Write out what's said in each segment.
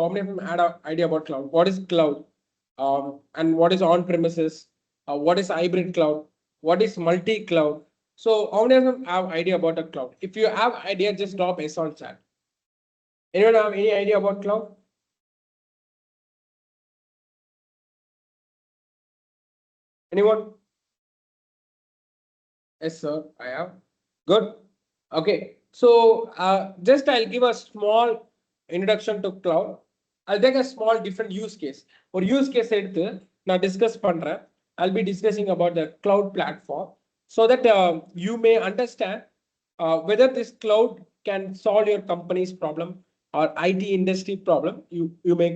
how many of them had an idea about cloud? What is cloud? And what is on-premises? What is hybrid cloud? What is multi-cloud? So how many of them have idea about a cloud? If you have idea, just drop S on chat. Anyone have any idea about cloud? Anyone? Yes, sir, I have. Good. Okay. So just I'll give a small introduction to cloud. I'll take a small different use case. For use case எடுத்து நான் discuss பண்றேன். I'll be discussing about the cloud platform so that you may understand whether this cloud can solve your company's problem or IT industry problem. You may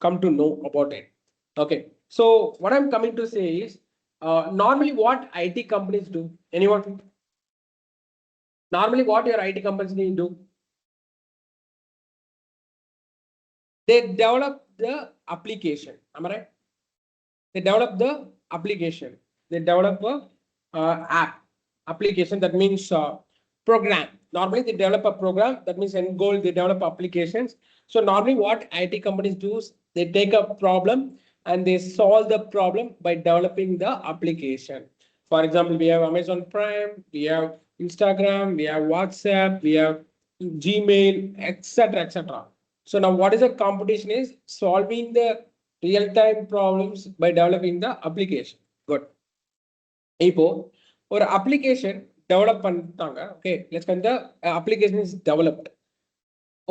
come to know about it. Okay. So what I'm coming to say is normally what IT companies do. Anyone? Normally, what your IT companies need to do? They develop the application. Am I right? They develop the application. They develop a app application. That means program. Normally, they develop a program. That means end goal. They develop applications. So normally, what IT companies do is they take a problem and they solve the problem by developing the application. For example, we have Amazon Prime. We have Instagram, we have WhatsApp, we have Gmail, etc. etc. So now what is the competition is solving the real-time problems by developing the application. Good. இப்போ ஒரு application develop பண்ணிட்டாங்க. Okay, let's consider the application is developed.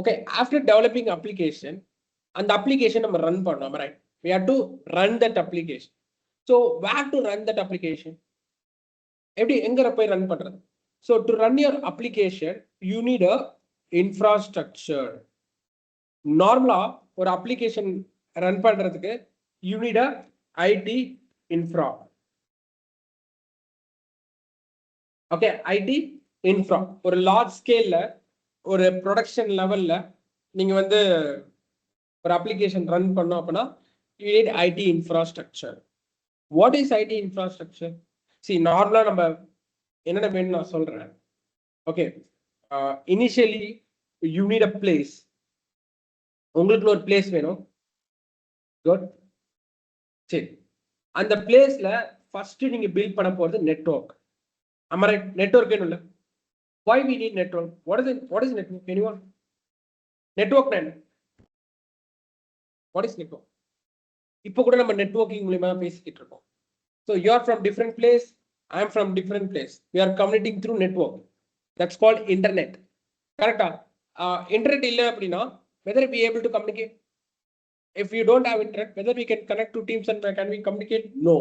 Okay, after developing application, and the application நம்ம run பண்ணோம், right? We have to run that application. So where to run that application? எப்படி எங்க போய் run பண்றது? So to run your application, you need a infrastructure. Normally, ஒரு application run பண்றதுக்கு you need a IT infra. Okay, IT infra. ஒரு large scale ஒரு production levelல நீங்க வந்து ஒரு application run பண்ணோம் அப்படின்னா you need IT infrastructure. What is IT infrastructure? See, normally நம்ம என்னென்ன வேணும்னு நான் சொல்றேன். Okay, initially you need a place. உங்களுக்கு ஒரு place வேணும். Good. சரி, அந்த பிளேஸ்ல ஃபர்ஸ்ட் நீங்க பில்ட் பண்ண போறது network. Am I right? Network வேணும்ல. Why we need network? What is network? Anyone? Network என்ன? What is network? இப்போ கூட நம்ம நெட்வொர்க்கிங் மூலமா பேசிக்கிட்டு இருக்கோம். So you are from different place, I am from different place. We are communicating through network. That's called internet. Correct? Internet இல்ல அப்படின்னா whether we able to communicate? If you don't have internet, whether we can connect to teams and can we communicate? No.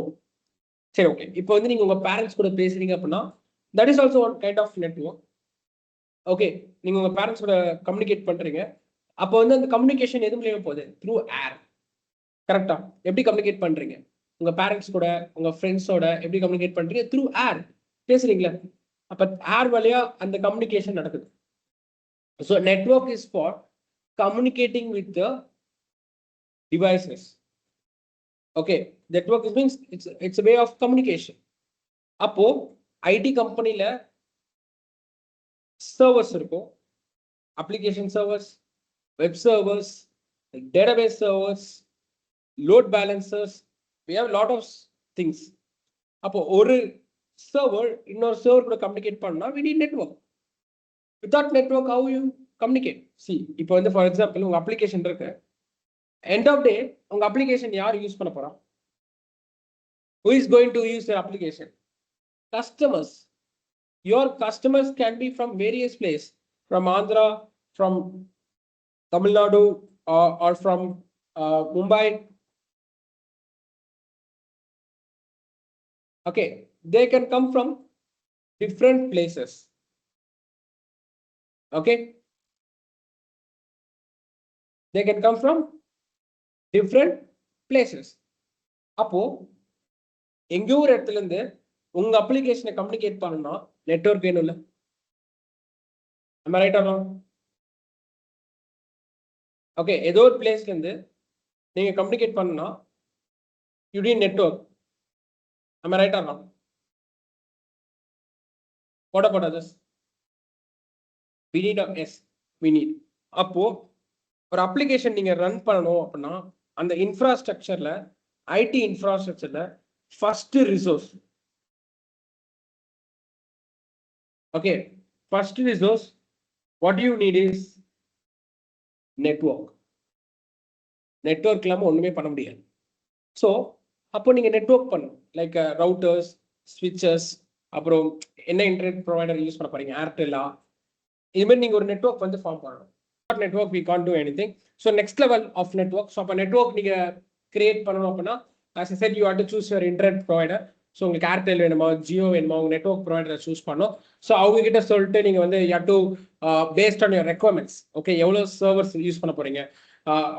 சரி, okay. இப்போ வந்து நீங்க உங்க parents கூட பேசுறீங்க அப்படின்னா that is also one kind of network. Okay, நீங்க உங்க பேரண்ட்ஸ் கூட கம்யூனிகேட் பண்றீங்க. அப்போ வந்து அந்த கம்யூனிகேஷன் எது மூலமா போகுது? த்ரூ ஏர். கரெக்டா? எப்படி கம்யூனிகேட் பண்றீங்க? உங்க பேரண்ட்ஸ் கூட, உங்க ஃப்ரெண்ட்ஸோட எப்படி கம்யூனிகேட் பண்றீங்க? த்ரூ ஏர் பேசுறீங்களா? அப்ப ஏர் வழியா அந்த கம்யூனிகேஷன் நடக்குது. So network is for communicating with the devices. Okay, network means it's a way of communication. அப்போ ஐடி கம்பெனில சர்வர்ஸ் இருக்கும், application servers, web servers, database servers, load balancers. We have a lot of things. அப்போ ஒரு server இன்னொரு server கூட communicate பண்ணா we need network. Without network, how you communicate? See, இப்போ வந்து ஃபார் எக்ஸாம்பிள் உங்க அப்ளிகேஷன் இருக்கு. End of day, உங்க அப்ளிகேஷன் யார் யூஸ் பண்ண போறா? Who is going to use your application? Customers. Your customers can be from various places, from Andhra, from Tamil Nadu, or from Mumbai. Okay, they can come from different places. Okay, they can come from different places. அப்போ எங்கேயோ ஒரு இடத்துல இருந்து உங்க அப்ளிகேஷனை communicate பண்ணணும்னா network வேணும்ல. Am I right or wrong? Okay, ஏதோ ஒரு பிளேஸ்ல இருந்து நீங்க கம்யூனிகேட் பண்ணணும்னா you need network. Am I right or wrong? What about others? We need a yes, we need. அப்போ ஒரு அப்ளிகேஷன் நீங்க ரன் பண்ணணும் அப்படின்னா அந்த இன்ஃப்ராஸ்ட்ரக்சர்ல ஐடி இன்ஃப்ராஸ்ட்ரக்சர்ல first resource okay first resource what you need is network. Network இல்லாமல் ஒண்ணுமே பண்ண முடியாது. ஸோ அப்போ நீங்க நெட்வொர்க் பண்ணணும் லைக் ரவுட்டர்ஸ் ஸ்விட்சஸ் அப்புறம் என்ன இன்டர்நெட் ப்ரொவைடர் யூஸ் பண்ண போறீங்க ஏர்டெல்லா இது மாதிரி நீங்க ஒரு நெட்வொர்க் வந்து ஃபார்ம் பண்ணணும். Network we can't do anything. So next level of network. So அப்போ நெட்வொர்க் நீங்க கிரியேட் பண்ணணும் அப்படின்னா as I said you have to choose your internet provider. So உங்களுக்கு ஏர்டெல் வேணுமா ஜியோ வேணுமா உங்க நெட்வொர்க் ப்ரொவைடரை சூஸ் பண்ணணும். ஸோ அவங்க கிட்ட சொல்லிட்டு நீங்க வந்து you have to based on your requirements. Okay எவ்வளோ சர்வர்ஸ் யூஸ் பண்ண போறீங்க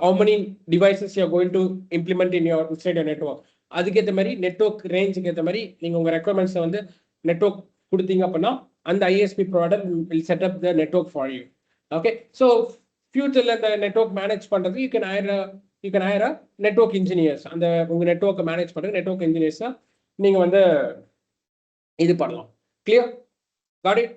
how many devices you are going to implement in your inside your network. அதுக்கேற்ற மாதிரி நெட்வொர்க் ரேஞ்சுக்கு ஏற்ற மாதிரி நீங்க உங்க ரெக்குவயர்மெண்ட்ஸை வந்து நெட்வொர்க் கொடுத்தீங்க அப்படின்னா அந்த ISP provider will set up the network for you. Okay, so ஃபியூச்சர்ல இந்த நெட்வொர்க் மேனேஜ் பண்றது you can higher network engineers அந்த உங்க நெட்வொர்க்கை மேனேஜ் பண்றது நெட்வொர்க் இன்ஜினியர்ஸா நீங்க வந்து இது பண்ணலாம். Clear? Got it?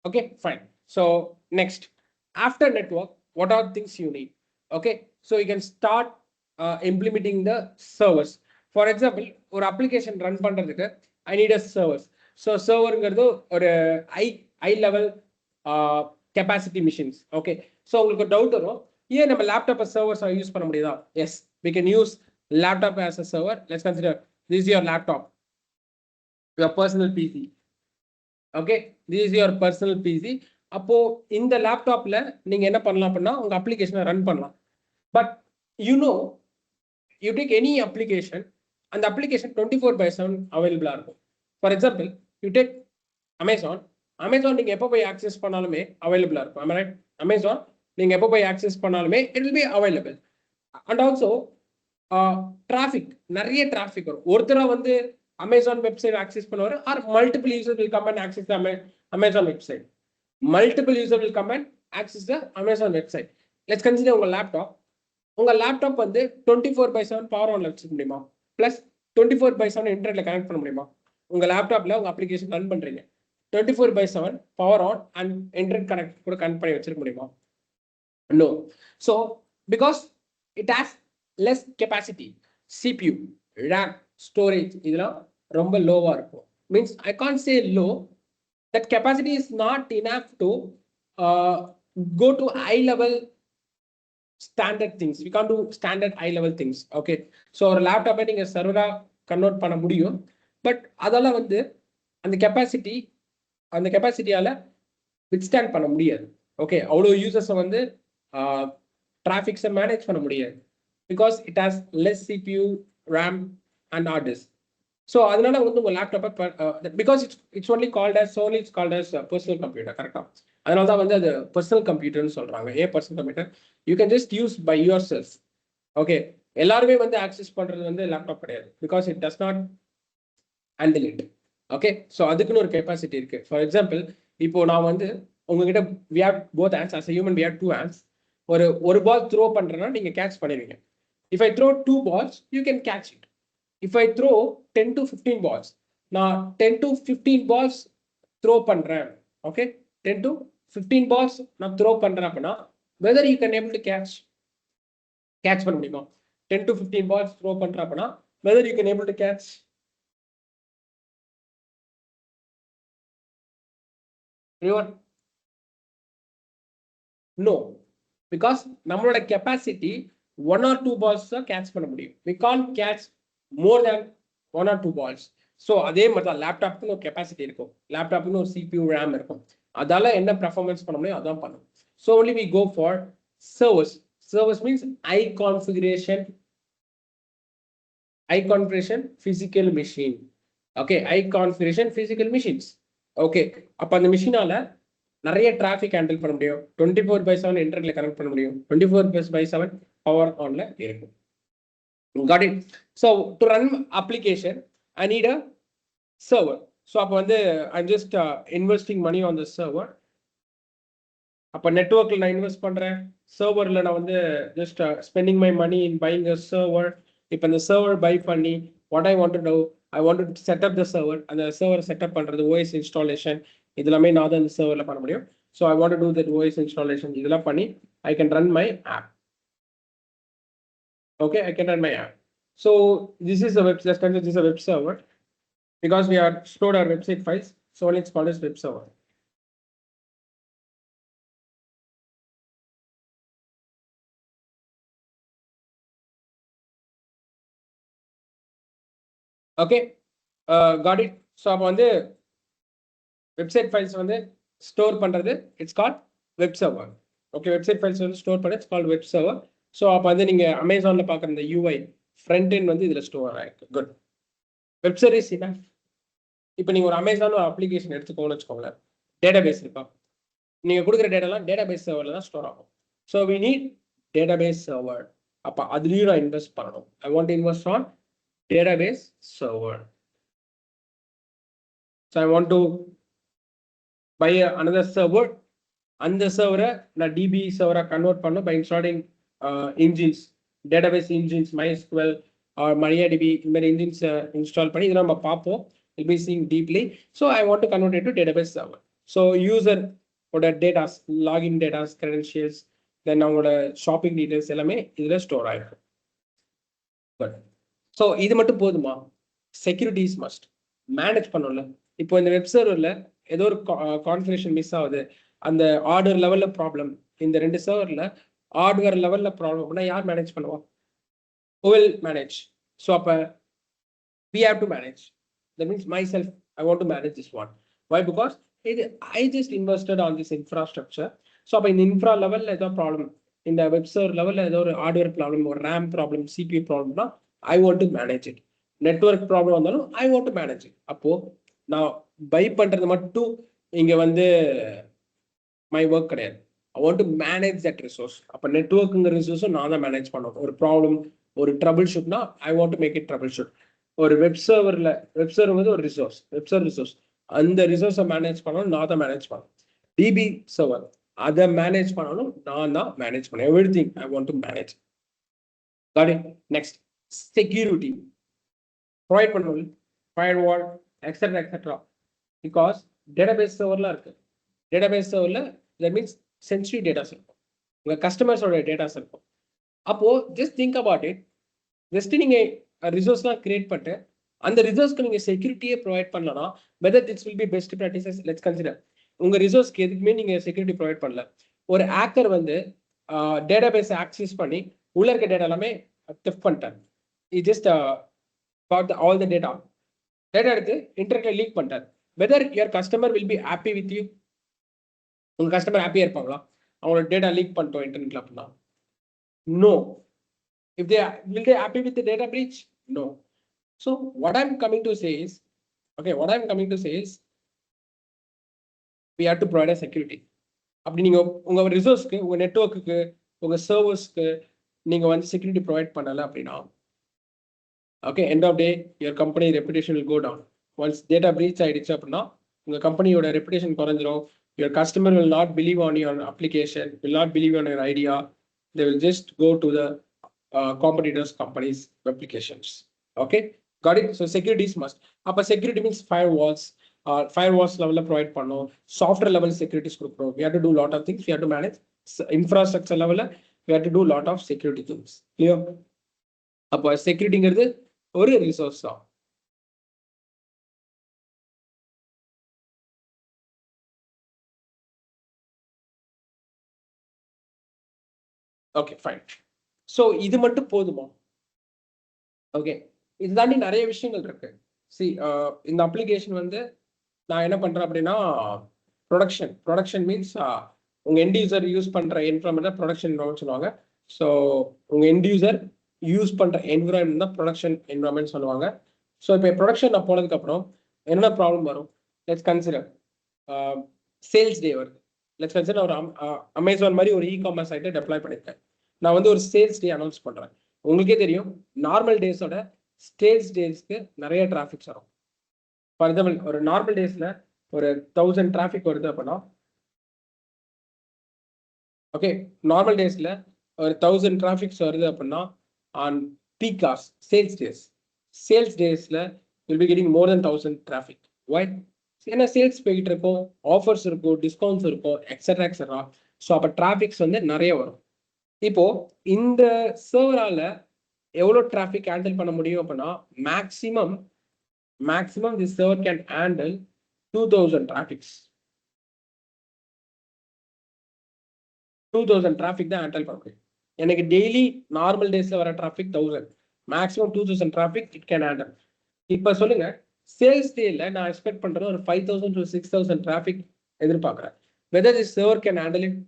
Okay, fine. So next, after network, what are things you need? Okay, so you can start implementing the servers. For example, ஒரு application run பண்றதுக்கு I need a servers. So serverங்கிறது ஒரு high level capacity machines. Okay, so உங்களுக்கு doubt வரும் ஏன் நம்ம laptop servers use பண்ண முடியுதா? Yes, we can use laptop as a server. Let's consider this is your laptop, your personal PC. Okay this is your personal PC. அப்போ இந்த லேப்டாப்ல நீங்க என்ன பண்ணலாம் அப்படின்னா உங்க அப்ளிகேஷனை ரன் பண்ணலாம். But you take any application அந்த அப்ளிகேஷன் 24/7 அவைலபிளா இருக்கும். For example you take Amazon. Amazon நீங்க எப்போ போய் ஆக்சஸ் பண்ணாலுமே அவைலபிளா இருக்கும். அமேசான் நீங்க எப்போ போய் ஆக்சஸ் பண்ணாலுமே it will be available. And also traffic நிறைய டிராஃபிக் வரும். ஒருத்தரா வந்து அமேசான் வெப்சைட் ஆக்சஸ் பண்ணுவார் or multiple user will come and access the Amazon website. Multiple user will come and access the Amazon website. Let's consider உங்க laptop வந்து 24/7 power ஆன்ல வச்சுக்க முடியுமா? பிளஸ் 24/7 இன்டர்நெட்ல கனெக்ட் பண்ண முடியுமா? உங்க லேப்டாப்ல உங்க அப்ளிகேஷன் ரன் பண்றீங்க 24/7 power on and internet connect கூட கனெக்ட் பண்ணி வச்சிருக்க முடியுமா? No. So because it has less capacity, CPU, RAM, storage இதெல்லாம் ரொம்ப லோவா இருக்கும். Means I can't say low, that capacity is not enough to go to high level standard things. We can't do standard high level things. Okay, so ஒரு லேப்டாப்பை நீங்க சர்வரா convert பண்ண முடியும். But அதெல்லாம் வந்து அந்த கெப்பாசிட்டியால வித்ஸ்டாண்ட் பண்ண முடியாது. ஓகே, அவ்வளோ யூசர்ஸை வந்து டிராஃபிக்ஸை மேனேஜ் பண்ண முடியாது. Because it has less CPU, RAM and hard disk. So அதனால வந்து உங்கள் லேப்டாப்பை because it's only called as personal computer. கரெக்டாக அதனால தான் வந்து அது பர்சனல் கம்ப்யூட்டர்னு சொல்கிறாங்க. ஏன் personal computer? You can just use by yourself. Okay, எல்லாருமே வந்து ஆக்சஸ் பண்ணுறது வந்து லேப்டாப் கிடையாது. Because it does not handle it. Okay, so அதுக்குன்னு ஒரு கெப்பாசிட்டி இருக்கு. ஃபார் எக்ஸாம்பிள் இப்போ நான் வந்து உங்ககிட்ட we have both hands. As a human we have two hands. ஒரு பால் த்ரோ பண்றேன்னா நீங்க கேட்ச் பண்ணிடுவீங்க. If I throw 2 balls you can catch it. If I throw 10 to 15 balls, நான் 10 to 15 balls த்ரோ பண்றேன். ஓகே, 10 to 15 balls நான் throw பண்றேன் அப்படின்னா whether you can able to catch பண்ண முடியுமா? 10 to 15 balls த்ரோ பண்றேன் அப்படின்னா whether you can able to catch? Anyone? No, because நம்மளோட கெப்பாசிட்டி 1 or 2 balls தான் கேட்ச் பண்ண முடியும். we can't catch more than 1 or 2 balls. So அதே மாதிரி தான் லேப்டாப்னு ஒரு கெப்பாசிட்டி இருக்கும். லேப்டாப்னு ஒரு சிபியூ ரேம் இருக்கும். அதால என்ன பெர்ஃபார்மன்ஸ் பண்ண முடியும் அதான் பண்ணும். So only we go for servers means high configuration physical machine. Okay, high configuration physical machines. Okay, அப்போ அந்த மிஷினால நிறைய டிராஃபிக் ஹேண்டில் பண்ண முடியும். 24/7 இன்டர்நெட்ல கனெக்ட் பண்ண முடியும். 24/7 பவர் ஆன்ல இருக்கும். Got it? So to run application I need a server. So அப்போ வந்து I'm just investing money on the server. அப்போ நெட்வொர்க்ல நான் இன்வெஸ்ட் பண்றேன். சர்வர்ல நான் வந்து just spending my money in buying a server. இப்போ இந்த சர்வர் பை பண்ணி what I want to do, I want to set up the server, அந்த சர்வர் செட்டப் பண்றது OS இன்ஸ்டாலேஷன் இதெல்லாமே நான் தான் இந்த சர்வரில் பண்ண முடியும். So I want to do that OS installation இதெல்லாம் பண்ணி I can run my app. Okay, I can run my app. So this is a web, let's consider this is a web server because we are stored our website files. So let's call this web server. Okay, got it. So அப்போ வந்து website files வந்து store பண்றது it's called web server. Okay, website files வந்து store பண்ண it's called web server. So அப்போ வந்து நீங்க அமேசான்ல பார்க்குற இந்த யூஐ ஃப்ரண்ட் எண்ட் வந்து இதுல ஸ்டோர் ஆயிருக்கு. குட். வெப் சர்வீஸ் என்ன? இப்போ நீங்க ஒரு அமேசான் ஒரு அப்ளிகேஷன் எடுத்துக்கோன்னு வச்சுக்கோங்களேன், டேட்டா பேஸ் இருக்கா, நீங்க கொடுக்குற டேட்டாலாம் டேட்டா பேஸ் சர்வர்ல தான் ஸ்டோர் ஆகும். So we need database server. அப்போ அதுலயும் நான் இன்வெஸ்ட் பண்ணணும். I want to invest on database server. So I want to buy another server. அந்த சர்வரை நான் டிபி சர்வரா கன்வெர்ட் பண்ணும் by installing engines, database engines, MySQL or MariaDB இந்த மாதிரி இன்ஜின்ஸ் இன்ஸ்டால் பண்ணி இதெல்லாம் நம்ம பார்ப்போம். We'll be seeing deeply. So I want to convert it to database server. So user ஓட டேட்டாஸ், லாகின் டேட்டாஸ், கிரெடென்ஷியல்ஸ், தென் அவங்களோட ஷாப்பிங் டீடைல்ஸ் எல்லாமே இதுல ஸ்டோர் ஆயிருக்கும். பட் ஸோ இது மட்டும் போதுமா? செக்யூரிட்டிஸ் மஸ்ட் மேனேஜ் பண்ணல. இப்போ இந்த வெப் சர்வர்ல ஏதோ ஒரு கான்ஃபிகரேஷன் மிஸ் ஆகுது, அந்த ஆர்டர் லெவல்ல ப்ராப்ளம், இந்த ரெண்டு சர்வர்ல ஹார்ட்வேர் லெவல்ல ப்ராப்ளம் அப்படின்னா யார் மேனேஜ் பண்ணுவா? Who will manage? So அப்ப we have to manage. That means myself, I want to manage this one. Why? Because I just invested on this infrastructure. So அப்ப இந்த இன்ஃப்ரா லெவல்ல ஏதோ ப்ராப்ளம், இந்த வெப் சர்வர் லெவல்ல ஏதோ ஒரு ஹார்ட்வேர் ப்ராப்ளம், ஒரு ரேம் ப்ராப்ளம், CPU ப்ராப்ளம்னா I want to manage it. Network problem வந்தாலும் I want to manage it. அப்போ நான் பை பண்றது மட்டும் இங்க வந்து மை ஒர்க் கிடையாது. I want to manage that resource. அப்ப நெட்வொர்க்குங்கிற ரிசோர்ஸும் நான் தான் மேனேஜ் பண்ணணும். ஒரு ப்ராப்ளம், ஒரு ட்ரபிள் ஷூட்னா I want to make it trouble shoot. ஒரு வெப் சர்வர் வந்து ஒரு ரிசோர்ஸ், வெப் சர்வர் ரிசோர்ஸ், அந்த ரிசோர்ஸை மேனேஜ் பண்ணணும் நான் தான் மேனேஜ் பண்ணணும். டிபி சர்வர் அதை மேனேஜ் பண்ணணும் நான் தான் மேனேஜ் பண்ணணும். Everything I want to manage. Got it? Next, security provide பண்ணணும், firewall etcetera etcetera. Because database சர்வர்லாம் இருக்கு. டேட்டாபேஸ் சர்வர்ல தட் மீன்ஸ் சென்சிட்டிவ் டேட்டாஸ் இருக்கும், உங்க கஸ்டமர்ஸோட டேட்டாஸ் இருக்கும். அப்போ just think about it. Just நீங்க ரிசோர்ஸ்லாம் கிரியேட் பண்ணிட்டு அந்த ரிசோர்ஸ்க்கு நீங்க செக்யூரிட்டியே ப்ரொவைட் பண்ணலாம். Whether this will be best practices. Let's consider உங்க ரிசோர்ஸ்க்கு எதுக்குமே நீங்க செக்யூரிட்டி ப்ரொவைட் பண்ணல. ஒரு ஹேக்கர் வந்து டேட்டாபேஸ் ஆக்சஸ் பண்ணி உள்ள இருக்க டேட்டா எல்லாமே டெஃப்ட் பண்ணிட்டாங்க. It just got all the data எடுத்து இன்டர்நெட்ல லீக் பண்ணிட்டாரு. Weather your customer will be happy with you? உங்க கஸ்டமர் ஹாப்பியா இருப்பாங்களா அவங்களோட டேட்டா லீக் பண்ணிட்டோம் இன்டர்நெட்ல அப்படின்னா? No. If they will they happy with the data breach? No. So what I'm coming to say is, we have to provide a security. அப்படி நீங்க உங்க ரிசோர்ஸ்க்கு, உங்க நெட்வொர்க்குக்கு, உங்க சர்வர்ஸ்க்கு நீங்க வந்து செக்யூரிட்டி ப்ரொவைட் பண்ணல அப்படின்னா, okay, end of day your company reputation will go down. Once data breach ஆயிடுச்சு அப்படின்னா உங்க கம்பெனியோட ரெப்புடேஷன் குறைஞ்சிரும். Your customer will not believe on your application, will not believe on your idea. They will just go to the competitors companies applications. Okay, got it? So security is must. Appa security means firewalls level provide பண்ணோம், software level securities கொடுக்கிறோம். We have to do lot of things. We have to manage infrastructure level. We have to do lot of security things. Clear? அப்ப செக்யூரிட்டிங்கிறது ஒரு resource தான். Okay, fine. So இது மட்டும் போதுமா? Okay, இது தாண்டி நிறைய விஷயங்கள் இருக்கு. சி, இந்த அப்ளிகேஷன் வந்து நான் என்ன பண்றேன் அப்படின்னா ப்ரொடக்ஷன் மீன்ஸ் உங்க எண்ட் யூசர் யூஸ் பண்ற என்விரான்மெண்ட் ப்ரொடக்ஷன் என்விரான்மெண்ட் சொல்லுவாங்க. ஸோ உங்க எண்ட் யூசர் யூஸ் பண்ற என்விரான்மெண்ட் தான் ப்ரொடக்ஷன் என்விரான்மெண்ட் சொல்லுவாங்க. ஸோ இப்போ ப்ரொடக்ஷன் நான் போனதுக்கு அப்புறம் என்ன ப்ராப்ளம் வரும்? லெட்ஸ் கன்சிடர் சேல்ஸ் டே வருது. லெட்ஸ் கன்சிடர் ஒரு அமேசான் மாதிரி ஒரு இ-காமர்ஸ் சைட்டை டெப்ளாய் பண்ணியிருக்கேன். நான் வந்து ஒரு சேல்ஸ் டே அனௌன்ஸ் பண்றேன். உங்களுக்கே தெரியும் நார்மல் டேஸோட சேல்ஸ் டேஸ்க்கு நிறைய டிராஃபிக்ஸ் வரும். ஃபார் எக்ஸாம்பிள் ஒரு நார்மல் டேஸ்ல ஒரு 1000 டிராஃபிக் வருது அப்படின்னா, ஓகே, நார்மல் டேஸ்ல ஒரு 1000 டிராஃபிக்ஸ் வருது அப்படின்னா, on peak hours, sales days. Sales days you'll be getting more than 1,000 traffic. Why? ஏன்னா சேல்ஸ் போயிட்டு இருக்கும், ஆஃபர்ஸ் இருக்கும், டிஸ்கவுண்ட்ஸ் இருக்கும், எக்ஸட்ரா எக்ஸட்ரா. ஸோ அப்போ டிராஃபிக்ஸ் வந்து நிறைய வரும். இப்போ இந்த சர்வரால எவ்வளோ டிராஃபிக் ஹேண்டில் பண்ண முடியும் அப்படின்னா maximum the server can handle 2000 traffics. 2000 traffic தான் ஹேண்டில் பண்ண முடியும். எனக்கு டெய்லி நார்மல் டேஸ்ல வர traffic 1000, maximum 2000 traffic it can handle. இப்போ சொல்லுங்க, சேல்ஸ் டேல நான் எக்ஸ்பெக்ட் பண்றது ஒரு 5000 to 6000 டிராஃபிக் எதிர்பார்க்குறேன். Whether this server can handle it?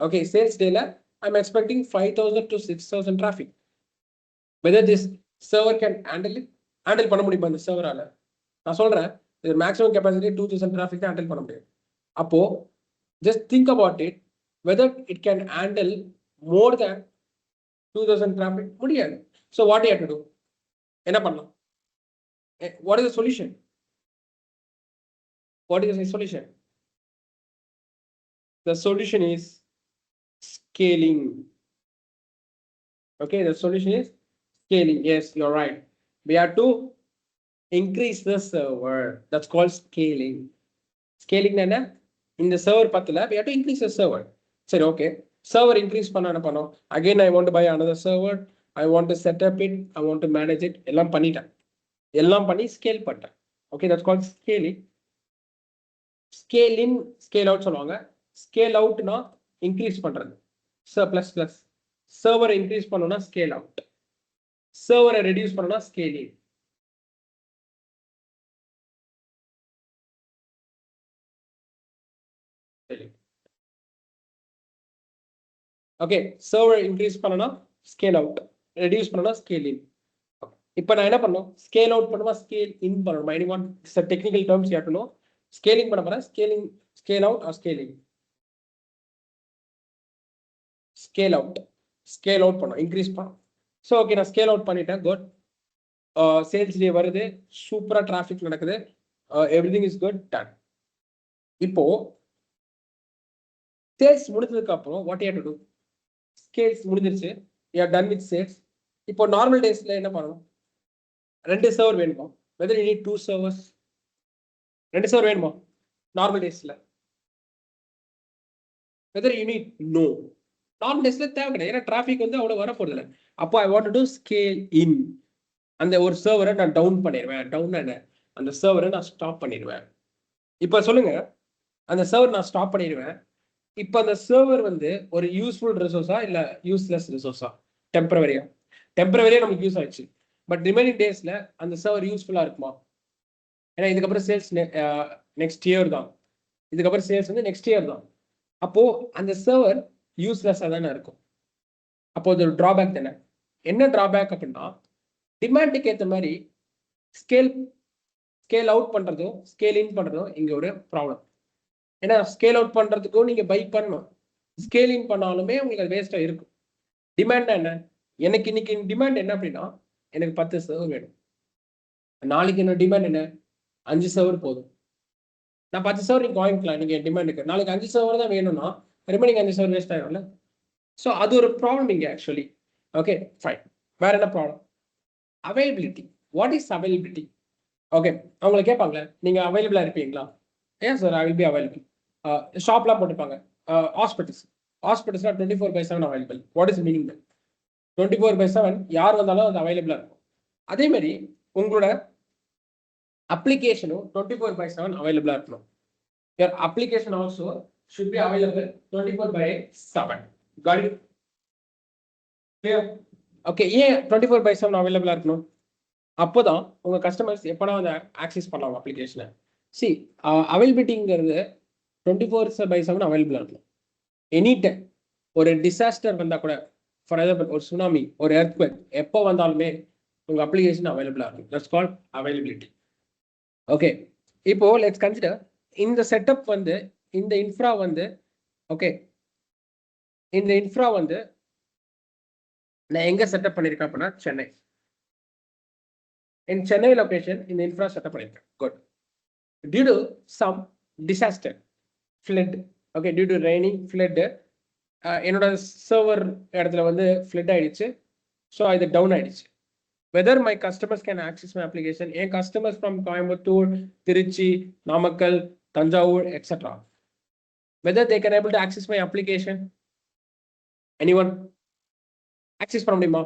Okay, sales டேல I'm expecting 5000 to 6000 traffic. Whether this server can handle it? Handle பண்ண முடியுமா இந்த சர்வரால? நான் சொல்றேன், இது மேக்ஸிமம் கெப்பாசிட்டி 2000 டிராஃபிக் தான் ஹேண்டில் பண்ண முடியும். அப்போ just think about it, whether it can handle more than 2000 traffic முடியாது. So what you have to do? என்ன பண்ணலாம்? What is the solution? What is the solution? The solution is scaling. Okay, the solution is scaling. Yes, you're right. We have to increase the server. That's called scaling. Scaling na in the server pathla we have to increase the server. Say okay, server increase panna pannom. Again I want to buy another server. I want to set up it. I want to manage it. Ellam pannita. எல்லாம் பண்ணி scale பண்றேன். Okay, that's called scaling. Scale in, scale out சொல்லுவாங்க. ஸ்கேல் அவுட்னா increase பண்றது. Plus plus சர்வரை increase பண்ணணும்னா scale out, சர்வரை ரெடியூஸ் பண்ணணும்னா scale in. Okay, server increase பண்ணனா ஸ்கேல் அவுட், ரெடியூஸ் பண்ணனா ஸ்கேல் இன். இப்போ நான் என்ன பண்ணணும்? ஸ்கேல் அவுட் பண்ணுமா, ஸ்கேல் இன் பண்ணணுமா? Any one it's a technical terms you have to know. Scaling பண்ண போறேன். Scaling, scale out or scaling? Scale out. Scale out பண்ணணும், இன்க்ரீஸ் பண்ணணும். ஸோ ஓகே, நான் ஸ்கேல் அவுட் பண்ணிட்டேன். குட். சேல்ஸ் டே வருது, சூப்பரா டிராஃபிக் நடக்குது, எவ்ரிதிங் இஸ் குட், டன். இப்போ சேல்ஸ் முடிஞ்சதுக்கு அப்புறம் what you have to do? Scales முடிஞ்சிருச்சு, you are done with sales. இப்போ நார்மல் டேஸ்ல என்ன பண்ணணும்? 2 சர்வர் வேணுமா? Whether you need 2 servers? 2 server வேணுமா நார்மல் டேஸ்ல? Whether you need? No, normal டேஸ்ல தேவை கிடையாது. ஏன்னா டிராஃபிக் வந்து அவ்வளவு வர போறது இல்லை. அப்போ I want to do scale in. அந்த ஒரு சர்வரை நான் டவுன் பண்ணிடுவேன். டவுன் என்ன? அந்த சர்வரை நான் ஸ்டாப் பண்ணிடுவேன். இப்போ சொல்லுங்க, அந்த சர்வர் நான் ஸ்டாப் பண்ணிடுவேன். இப்போ அந்த சர்வர் வந்து ஒரு யூஸ்ஃபுல் ரிசோர்ஸா இல்ல யூஸ்லெஸ் ரிசோர்ஸா? டெம்பரவரியா நமக்கு யூஸ் ஆயிடுச்சு. பட் ரிமைனிங் டேஸ்ல அந்த சர்வர் யூஸ்ஃபுல்லா இருக்குமா? ஏன்னா இதுக்கப்புறம் சேல்ஸ் நெக்ஸ்ட் இயர் தான். இதுக்கப்புறம் சேல்ஸ் வந்து நெக்ஸ்ட் இயர் தான். அப்போ அந்த சர்வர் யூஸ்லெஸ்ஸா தானே இருக்கும். அப்போ அது ஒரு டிராபேக் தானே. என்ன டிராபேக் அப்படின்னா, டிமாண்டுக்கு ஏற்ற மாதிரி ஸ்கேல் அவுட் பண்றதும் ஸ்கேல் இன் பண்றதும் இங்க ஒரு ப்ராப்ளம். ஏன்னா ஸ்கேல் அவுட் பண்றதுக்கும் நீங்க பை பண்ணணும், ஸ்கேல் இன் பண்ணாலுமே உங்களுக்கு அது வேஸ்டா இருக்கும். டிமாண்ட் என்ன? எனக்கு இன்னைக்கு டிமாண்ட் என்ன அப்படின்னா, எனக்கு 10 சர்வர் வேணும். நாளைக்கு என்ன டிமாண்ட் என்ன? 5 சர்வர் போதும். நான் 10 சர்வர் நீங்க வாங்கிக்கலாம் நீங்க டிமாண்டுக்கு. நாளைக்கு 5 சர்வர் தான் வேணும்னா ரிமைனிங் 5 சர்வர் வேஸ்ட் ஆயிரும்ல. ஸோ அது ஒரு ப்ராப்ளம் இங்க ஆக்சுவலி. Okay fine. வேற என்ன problem? Availability. What is availability? Okay, அவங்களை கேட்பாங்களே, நீங்க அவைலபிளா இருப்பீங்களா? ஏன் sir I will be available. ஷாப்லாம் போட்டுப்பாங்க. ஹாஸ்பிட்டல்ஸ்னா 24/7 அவைலபிள். What is meaning? 24/7 யார் வந்தாலும் அது அவைலபிளா இருக்கும். அதே மாதிரி உங்களோட அப்ளிகேஷனும் 24/7 அவைலபிளா இருக்கணும். Your application also should be available 24/7. Got it? Clear? Okay, ஏன் 24/7 அவைலபிளா இருக்கணும்? அப்போதான் உங்க கஸ்டமர்ஸ் எப்படா வந்து ஆக்சஸ் பண்ணலாம் அப்ளிகேஷனை. சி அவைலபிலிட்டிங்கிறது 24/7 அவைலபிளா இருக்கணும். எனி டைம் ஒரு டிசாஸ்டர் வந்தா கூட, ஃபார் எக்ஸாம்பிள் ஒரு சுனாமி, ஒரு எர்த்குவேக், எப்போ வந்தாலுமே உங்க அப்ளிகேஷன் அவைலபிளா இருக்கும். That's called availability. ஓகே, இப்போ லெட்ஸ் கன்சிடர் இந்த செட்டப் வந்து, இந்த இன்ஃப்ரா வந்து, ஓகே இந்த இன்ஃப்ரா வந்து நான் எங்க செட்டப் பண்ணிருக்கேன் அப்படின்னா Chennai. In Chennai location, in the infra setup பண்ணிருக்கேன். Good. Due to some disaster, flood, okay, due to raining, flood, என்னோட சர்வர் இடத்துல வந்து ஃப்ளட் ஆயிடுச்சு. ஸோ இது டவுன் ஆயிடுச்சு. Whether my customers can access my application, a customers from Coimbatore, Tiruchi, Namakkal, Tanjavur, etc. Whether they can able to access my application, anyone access பண்ண முடியுமா?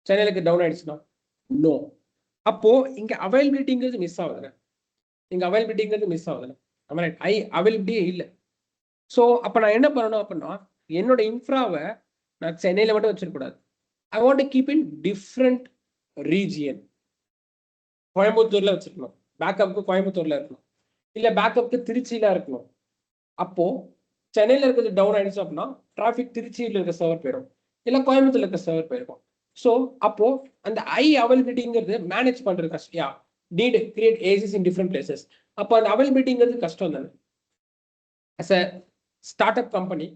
சேனலுக்கு down ஆயிடுச்சுன்னா நோ. அப்போ இங்க அவைலபிலிட்டிங்கிறது மிஸ் ஆகுதுங்க. இங்க அவைலபிலிட்டிங்கிறது மிஸ் ஆகுதுங்க. அவைலபிலிட்டியே இல்லை. ஸோ அப்போ நான் என்ன பண்ணணும் அப்படின்னா, என்னோட இன்ஃப்ராவை நான் சென்னையில் மட்டும் வச்சிருக்கூடாது. I want to keep in different region. கோயம்புத்தூர்ல வச்சிருக்கணும், பேக்கப்புக்கு கோயம்புத்தூர்ல இருக்கணும், இல்ல பேக்கப்புக்கு திருச்சியில இருக்கணும். அப்போ சென்னையில இருக்கிறது டவுன் ஆயிடுச்சு அப்படின்னா டிராஃபிக் திருச்சியில இருக்க சர்வர் போயிடும், இல்ல கோயம்புத்தூர்ல இருக்க சர்வர் போயிருக்கும். ஸோ அப்போ அந்த அவைலபிலிட்டிங்கிறது மேனேஜ் பண்றது கஷ்டம். You need create ACs in different places. அப்போ அந்த அவைலபிலிட்டிங்கிறது கஷ்டம் தானே. As a startup company,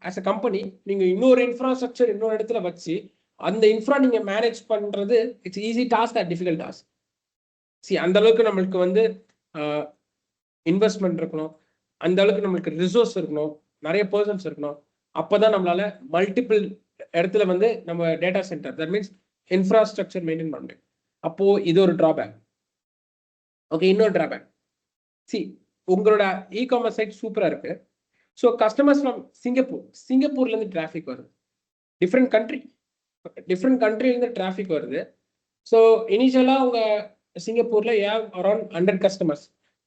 as a company நீங்க இன்னொரு இன்ஃப்ராஸ்ட்ரக்சர் இன்னொரு இடத்துல வச்சு அந்த இன்ஃப்ரா நீங்க மேனேஜ் பண்றது it's easy task or difficult task. அந்த அளவுக்கு நம்மளுக்கு வந்து இன்வெஸ்ட்மெண்ட் இருக்கணும், அந்த அளவுக்கு நம்மளுக்கு ரிசோர்ஸ் இருக்கணும், நிறைய பர்சன்ஸ் இருக்கணும். அப்போதான் நம்மளால மல்டிபிள் இடத்துல வந்து நம்ம data centre, that means infrastructure maintain பண்ண முடியும். அப்போ இது ஒரு டிராபேக். ஓகே, இன்னொரு டிராபேக். உங்களோட இ காமர்ஸ் சைட் சூப்பரா இருக்கு. ஸோ கஸ்டமர்ஸ் ஃப்ரம் சிங்கப்பூர்லேருந்து டிராஃபிக் வருது, டிஃப்ரெண்ட் கண்ட்ரிலேருந்து டிராஃபிக் வருது. ஸோ இனிஷியலாக உங்க சிங்கப்பூர்ல அரௌண்ட் 100 கஸ்டமர்ஸ்.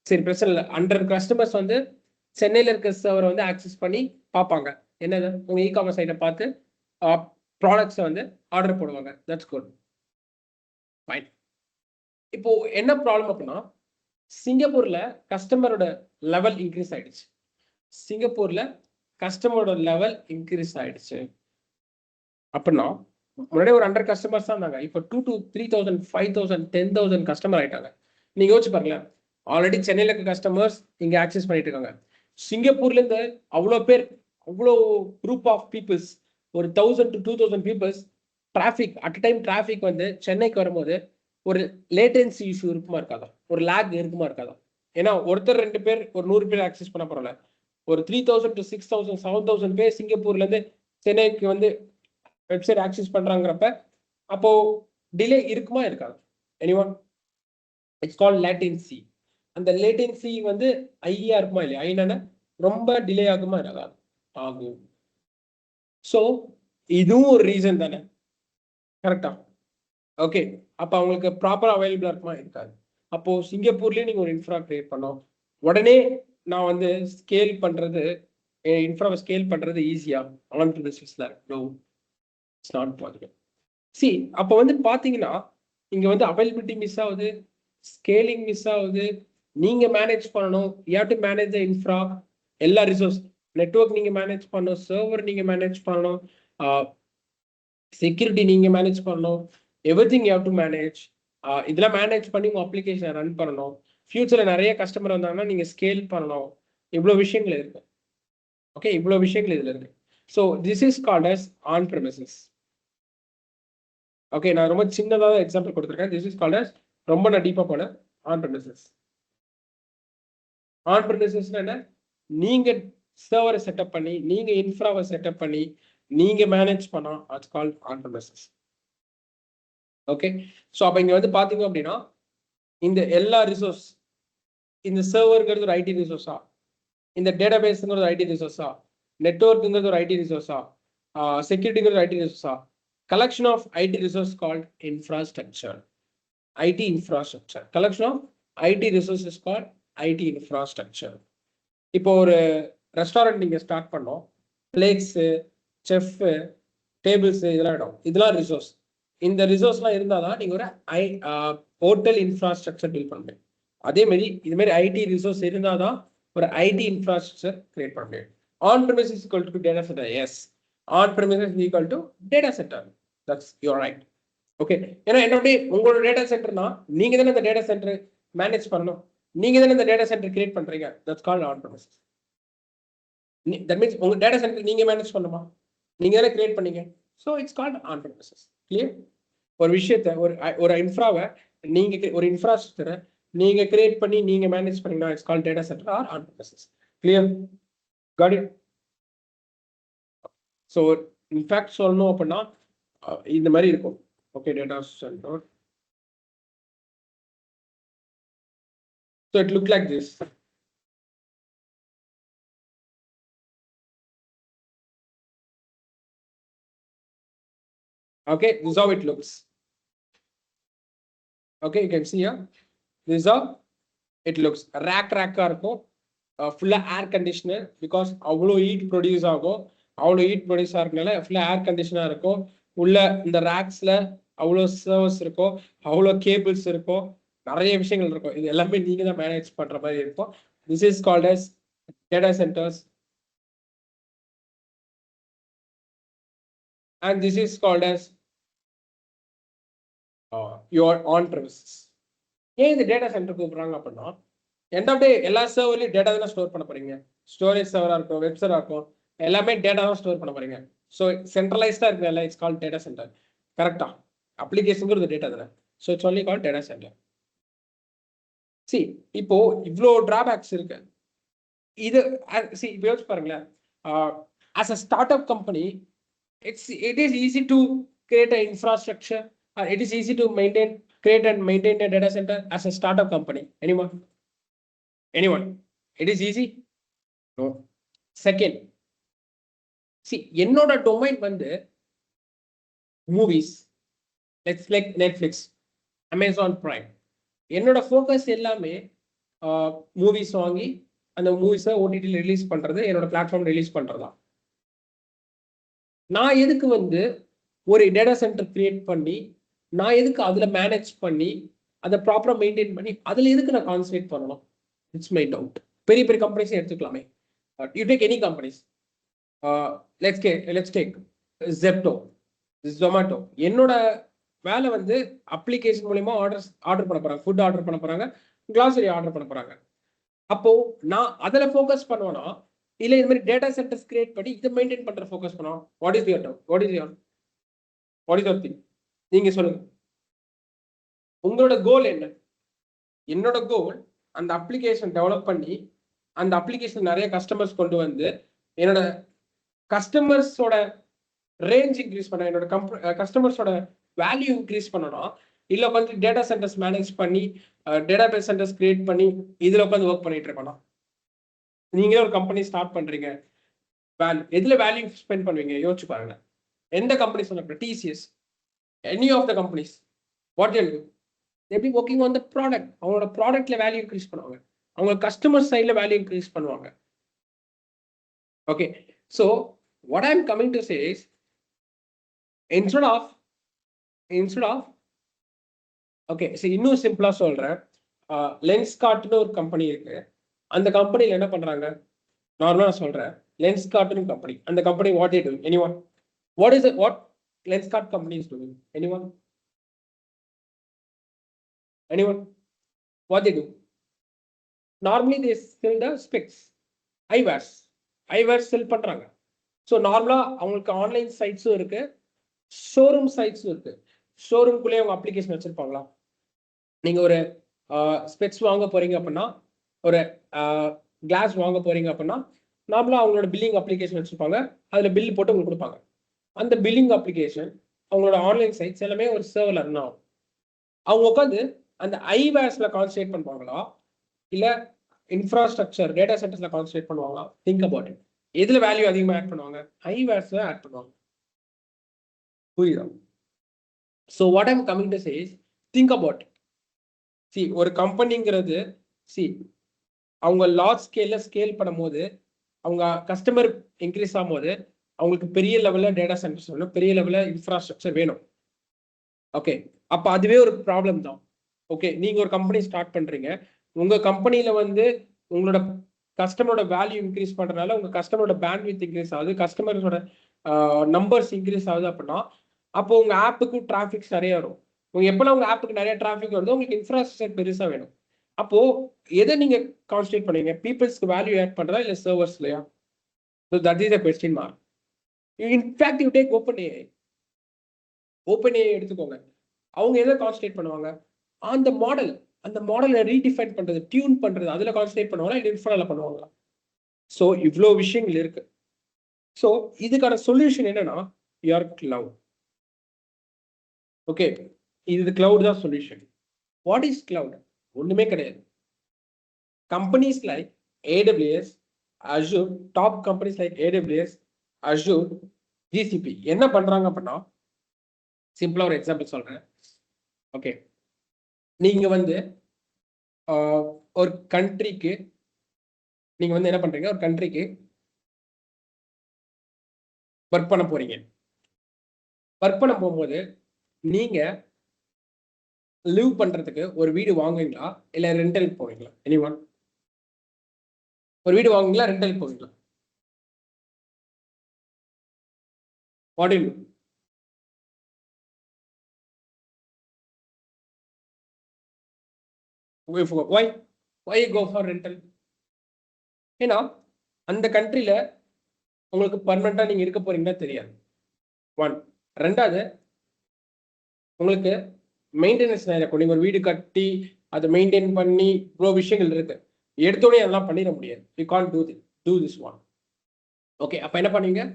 சரி, பிரச்சனை இல்லை. 100 கஸ்டமர்ஸ் வந்து சென்னையில் இருக்க சர்வரை வந்து ஆக்சஸ் பண்ணி பார்ப்பாங்க, என்னது உங்க இ காமர்ஸ் சைட்டை பார்த்து ப்ராடக்ட்ஸை வந்து ஆர்டர் போடுவாங்க. That's good, fine. இப்போ என்ன ப்ராப்ளம் அப்படின்னா, சிங்கப்பூர்ல கஸ்டமரோட லெவல் இன்க்ரீஸ் ஆயிடுச்சு. அப்படின்னா முன்னாடி ஒரு 100 கஸ்டமர்ஸ் தான் இருந்தாங்க. இப்போ 2 to 3,000, 5,000, 10,000 கஸ்டமர் ஆயிட்டாங்க. நீங்க யோசிச்சு பாருங்களேன். ஆல்ரெடி சென்னையில் இருக்க கஸ்டமர்ஸ் இங்க ஆக்சஸ் பண்ணிட்டு இருக்காங்க. சிங்கப்பூர்ல இருந்து அவ்வளோ பேர், அவ்வளோ குரூப் ஆஃப் பீப்புள்ஸ், ஒரு 1,000 to 2,000 peoples traffic at time traffic வந்து சென்னைக்கு வரும்போது ஒரு லேட்டன்சி இஷ்யூ இருக்குமா இருக்காதா, ஒரு லேக் இருக்குமா இருக்காதா? ஏன்னா ஒருத்தர் 2 பேர் ஒரு 100 பேர் ஆக்சஸ் பண்ண பரவாயில்ல, ஒரு 3,000 to 6,000, 7,000 பேர் சிங்கப்பூர்ல இருந்து சென்னைக்கு வந்து வெப்சைட் ஆக்சஸ் பண்றாங்கிறப்ப அப்போ டிலே இருக்குமா இருக்காது? எனிஒன்? It's called latency. அந்த லேட்டன்சி வந்து ஐயா இருக்குமா இல்லையா? ஐனா ரொம்ப டிலே ஆகுமா இருக்காது? ஆகும். ஸோ இதுவும் ஒரு ரீசன் தானே, கரெக்டா? ஓகே, அப்போ அவங்களுக்கு ப்ராப்பரா அவைலபிளா இருக்குமா? இருக்காது. அப்போ சிங்கப்பூர்லயே நீங்க ஒரு இன்ஃப்ரா கிரியேட் பண்ணோம், உடனே நான் வந்து ஸ்கேல் பண்றது, இன்ஃப்ராவை ஸ்கேல் பண்றது ஈஸியா ஆன் ப்ரிமிசஸ்ல? No, it's not possible. அப்போ வந்து பாத்தீங்கன்னா இங்க வந்து அவைலபிலிட்டி மிஸ் ஆகுது, ஸ்கேலிங் மிஸ் ஆகுது. நீங்க மேனேஜ் பண்ணணும், you have to manage the infra, எல்லா ரிசோர்ஸ், நெட்வொர்க் நீங்க மேனேஜ் பண்ணணும், சர்வர் நீங்க மேனேஜ் பண்ணணும், செக்யூரிட்டி நீங்க மேனேஜ் பண்ணணும், everything you have to manage. இதெல்லாம் மேனேஜ் பண்ணி உங்க அப்ளிகேஷன் ரன் பண்ணணும். ஃபியூச்சர்ல நிறைய கஸ்டமர் வந்தாங்கன்னா நீங்க ஸ்கேல் பண்ணணும். இவ்வளவு விஷயங்கள் இருக்கு. ஓகே, இவ்வளவு விஷயங்கள் இதுல இருக்கு. So this is called us on premises. Okay, நான் ரொம்ப சின்னதாக எக்ஸாம்பிள் கொடுத்துருக்கேன். திஸ் இஸ் கால்ட் அஸ், ரொம்ப நான் டீப்பா போனேன், ஆன் ப்ரெமிசஸ். ஆன் ப்ரெமிசஸ்னா என்ன? நீங்க சர்வரை செட்டப் பண்ணி, நீங்க இன்ஃப்ராவை செட்டப் பண்ணி, நீங்க மேனேஜ் பண்ணா அது called on premises. Okay, so அப்போ இங்க வந்து பாத்தீங்க அப்படின்னா இந்த எல்லா ரிசோர்ஸ், இந்த சர்வருங்கிறது ஒரு ஐடி ரிசோர்ஸா, இந்த டேட்டா பேஸ்ங்கிறது ஒரு ஐடி ரிசோர்ஸா, நெட்வொர்க்குங்கிறது ஒரு ஐடி ரிசோர்ஸா, செக்யூரிட்டிங்கிறது ஐடி ரிசோர்ஸா? Collection of IT resource called infrastructure. IT infrastructure. Collection of IT resources called IT infrastructure. இப்போ ஒரு ரெஸ்டாரண்ட் நீங்க ஸ்டார்ட் பண்ணோம், பிளேட்ஸ், செஃப், டேபிள்ஸ், இதெல்லாம் ரிசோர்ஸ். இந்த ரிசோர்ஸ்லாம் இருந்தால் தான் நீங்க ஒரு ஹோட்டல் இன்ஃப்ராஸ்ட்ரக்சர் பில்ட் பண்ண முடியும். அதே மாதிரி இது மாதிரி ஐடி ரிசோர்ஸ் இருந்தால் தான் ஒரு ஐடி இன்ஃப்ராஸ்ட்ரக்சர் கிரியேட் பண்ண முடியும். On premises equal to data centre. Yes, on premises equal to data centre. That's your right. Okay, ஏன்னா என்னுடைய உங்களோட டேட்டா சென்டர்னா நீங்க தானே இந்த டேட்டா சென்டர் மேனேஜ் பண்ணணும், நீங்க தானே இந்த டேட்டா சென்டர் கிரியேட் பண்றீங்க. That's called on premises. That means உங்க டேட்டா சென்டர் நீங்க மேனேஜ் பண்ணுமா, நீங்க தானே கிரியேட் பண்ணீங்க. So it's called on premises. Clear? ஒரு விஷயத்தை, ஒரு இன்ஃப்ராவை நீங்க, ஒரு இன்ஃப்ராஸ்ட்ரக்சரை நீங்க கிரியேட் பண்ணி நீங்க மேனேஜ் பண்ணீங்கன்னா it's called data centre or on premises. Clear? Got it? So in fact சொல்லணும் அப்படின்னா இந்த மாதிரி இருக்கும். Okay, data centre. So it look like this. Okay, this is how it looks. Okay, you can see here. This is how it looks. Rack இருக்கும். ஃபுல்லா air conditioner, because அவ்வளோ heat produce ஆகும். அவ்வளோ ஹீட் ப்ரொடியூஸ் ஆகிறதுனால ஃபுல்லா ஏர் கண்டிஷனாக இருக்கும். உள்ள இந்த ரேக்ஸ்ல அவ்வளோ சர்வர்ஸ் இருக்கும், அவ்வளோ கேபிள்ஸ் இருக்கும், நிறைய விஷயங்கள் இருக்கும். இது எல்லாமே நீங்க தான் மேனேஜ் பண்ற மாதிரி இருக்கும். This is called as data centres and this is called as your on premises. ஏன் இந்த டேட்டா சென்டர் கூப்பிடுறாங்க அப்படின்னா, எண்ட் ஆஃப் டே எல்லா சர்வர்லையும் டேட்டா தானே ஸ்டோர் பண்ண போறீங்க. ஸ்டோரேஜ் சர்வராக இருக்கும், வெப் சர்வராக இருக்கும், எல்லாமே டேட்டா தான் ஸ்டோர் பண்ண போறீங்க. ஸோ சென்ட்ரலைஸ்டா இருக்கிற இட்ஸ் கால் டேட்டா சென்டர். கரெக்டா? அப்ளிகேஷனுங்கிறது டேட்டா தானே. So it's only call data centre. C இப்போ இவ்வளோ டிராபேக்ஸ் இருக்கு. இது சி இப்போ யோசிச்சு பாருங்களேன். As a startup company, it is easy to create an infrastructure, or it is easy to create and maintain a data center as a startup company. Anyone? It is easy? No. Second, see, என்னோட domain வந்து movies, like Netflix, Amazon prime. என்னோட focus எல்லாமே movies வாங்கி அந்த மூவிஸை ஓடிடியில் release பண்றது, என்னோட platform release பண்றதா. நான் எதுக்கு வந்து ஒரு டேட்டா சென்டர் கிரியேட் பண்ணி, நான் எதுக்கு அதுல மேனேஜ் பண்ணி, அதை ப்ராப்பரா மெயின்டைன் பண்ணி, அதுல எதுக்கு நான் கான்சன்ட்ரேட் பண்ணணும்? It's my doubt. பெரிய பெரிய கம்பெனிஸ் எடுத்துக்கலாமே. You take any companies. Let's take Zepto, Zomato. என்னோட வேலை வந்து அப்ளிகேஷன் மூலமா ஆர்டர் பண்ண போறாங்க, ஃபுட் ஆர்டர் பண்ண போறாங்க, கிளாசரி ஆர்டர் பண்ண போறாங்க. அப்போ நான் அதுல ஃபோக்கஸ் பண்ணுவேனா, இல்ல இந்த மாதிரி டேட்டா சென்டர்ஸ் கிரியேட் பண்ணி இதை மெயின்டைன் பண்ற ஃபோக்கஸ் பண்ணுவோம்? What is your doubt? What is your thing? நீங்க சொல்லுங்க. உங்களோட கோல் என்ன? என்னோட கோல் அந்த அப்ளிகேஷன் டெவலப் பண்ணி, அந்த அப்ளிகேஷன் நிறைய கஸ்டமர்ஸ் கொண்டு வந்து, என்னோட கஸ்டமர்ஸோட ரேஞ்ச் இன்க்ரீஸ் பண்ண, என்னோட கஸ்டமர்ஸோட வேல்யூ இன்க்ரீஸ் பண்ணணும். இல்ல உட்காந்து டேட்டா சென்டர்ஸ் மேனேஜ் பண்ணி, டேட்டா பேஸ் சென்டர்ஸ் கிரியேட் பண்ணி இதுல உட்காந்து ஒர்க் பண்ணிட்டு இருக்கணும். நீங்களே ஒரு கம்பெனி ஸ்டார்ட் பண்றீங்க, எதுல வேல்யூ ஸ்பெண்ட் பண்ணுவீங்க? யோசிச்சு பாருங்க. எந்த கம்பெனி சொல்லுங்க, TCS, any of the companies, what you do? எப்படி ஒர்க்கிங் ஆன் த ப்ராடக்ட். அவங்களோட ப்ராடக்ட்ல வேல்யூ இன்க்ரீஸ் பண்ணுவாங்க, அவங்க கஸ்டமர் சைட்ல வேல்யூ இன்க்ரீஸ் பண்ணுவாங்க. Okay, so what I am coming to say is, instead of okay, சரி, இன்னும் சிம்பிளா சொல்றேன். லென்ஸ் கார்ட்னு ஒரு கம்பெனி இருக்கு. அந்த கம்பெனில என்ன பண்றாங்க? நார்மலா சொல்றேன். லென்ஸ் கார்ட்னு கம்பெனி, அந்த company what is doing? Anyone? What lens card company is doing? Anyone? What they do? Normally they sell the specs, eyewears sell பண்றாங்க. ஸோ நார்மலா அவங்களுக்கு ஆன்லைன் சைட்ஸும் இருக்கு, ஷோரூம் சைட்ஸும் இருக்கு. ஷோரூம்குள்ளேயே அவங்க அப்ளிகேஷன் வச்சிருப்பாங்களா? நீங்க ஒரு ஸ்பெக்ஸ் வாங்க போறீங்க அப்படின்னா, ஒரு கிளாஸ் வாங்க போறீங்க அப்படின்னா, நார்மலா அவங்களோட பில்லிங் அப்ளிகேஷன் வச்சிருப்பாங்க. அதுல பில் போட்டு உங்களுக்கு கொடுப்பாங்க. அந்த பில்லிங் அப்ளிகேஷன், அவங்களோட ஆன்லைன் சைட்ஸ் எல்லாமே ஒரு சர்வர்ல ரன் ஆகும். அவங்க உட்காந்து அந்த ஐவேர்ஸ்ல கான்சன்ட்ரேட் பண்ணுவாங்களா, இல்ல இன்ஃப்ராஸ்ட்ரக்சர் டேட்டா சென்டர்ஸ்ல கான்சன்ட்ரேட் பண்ணுவாங்களா? Think about it. எதுல வேல்யூ அதிகமா ஆட் பண்ணுவாங்க? ஐவேர்ஸ்ல ஆட் பண்ணுவாங்க. புரியுதா? So what I'm coming to say is, think about it. C, ஒரு கம்பெனிங்கிறது, சி, அவங்க லார்ஜ் ஸ்கேல்ல ஸ்கேல் பண்ணும்போது, அவங்க கஸ்டமர் இன்க்ரீஸ் ஆகும்போது, அவங்களுக்கு பெரிய லெவல்ல டேட்டா சென்டர்ஸ் வேணும், பெரிய லெவல்ல இன்ஃப்ராஸ்ட்ரக்சர் வேணும். ஓகே, அப்ப அதுவே ஒரு ப்ராப்ளம் தான். ஓகே, நீங்க ஒரு கம்பெனி ஸ்டார்ட் பண்றீங்க, உங்க கம்பெனில வந்து உங்களோட கஸ்டமரோட வேல்யூ இன்க்ரீஸ் பண்றதுனால உங்க கஸ்டமரோட பேண்ட்வித் இன்க்ரீஸ் ஆகுது, கஸ்டமர்ஸோட நம்பர்ஸ் இன்க்ரீஸ் ஆகுது அப்படின்னா, அப்போ உங்க ஆப்புக்கு டிராஃபிக்ஸ் நிறைய வரும். உங்க எப்பெல்லாம் உங்க ஆப்புக்கு நிறைய டிராஃபிக் வருதோ உங்களுக்கு இன்ஃப்ராஸ்ட்ரக்சர் பெருசா வேணும். அப்போ எதை நீங்க கான்சன்ட்ரேட் பண்ணுவீங்க? பீப்புள்ஸ்க்கு வேல்யூ ஆட் பண்றதா இல்ல சர்வர்ஸ் இல்லையா? So that is the question mark. In fact you take open AI எடுத்துக்கோங்க. அவங்க எதை கான்சன்ட்ரேட் பண்ணுவாங்க? அந்த மாடலை ரீடிஃபைன் பண்றது, டியூன் பண்றது, அதுல கான்சன்ட்ரேட் பண்ணுவாங்களா இல்ல இன்ஃப்ரால பண்ணுவாங்களா? ஸோ இவ்வளோ விஷயங்கள் இருக்கு. ஸோ இதுக்கான சொல்யூஷன் என்னன்னா, யுவர் கிளவுட். ஓகே, இது cloud தான் சொல்யூஷன். What is cloud? ஒண்ணுமே கிடையாது. Companies like AWS, Azure, top companies like AWS, Azure, GCP என்ன பண்றாங்க அப்படின்னா, சிம்பிளா ஒரு எக்ஸாம்பிள் சொல்றேன். ஓகே, நீங்க வந்து ஒரு கண்ட்ரிக்கு நீங்க வந்து என்ன பண்றீங்க, ஒரு கண்ட்ரிக்கு ஒர்க் பண்ண போறீங்க. ஒர்க் பண்ண போகும்போது நீங்க லிவ் பண்றதுக்கு ஒரு வீடு வாங்குவீங்களா இல்ல ரெண்டல் போவீங்களா? எனிஒன்? ஒரு வீடு வாங்குவீங்களா ரெண்டல் போவீங்களா? What to you to? why you go for rental? ஏன்னா அந்த கண்ட்ரில உங்களுக்கு பர்மனண்டா நீங்க இருக்க போறீங்கன்னா தெரியாது. ஒன். ரெண்டாவது, உங்களுக்கு மெயின்டெனன்ஸ் நிறைய இருக்கும். நீங்க ஒரு வீடு கட்டி அதை மெயின்டைன் பண்ணி இவ்வளோ விஷயங்கள் இருக்கு. எடுத்தோடனே அதெல்லாம் பண்ணிட முடியாது. You can't do this one. Okay, அப்ப என்ன பண்ணுவீங்க?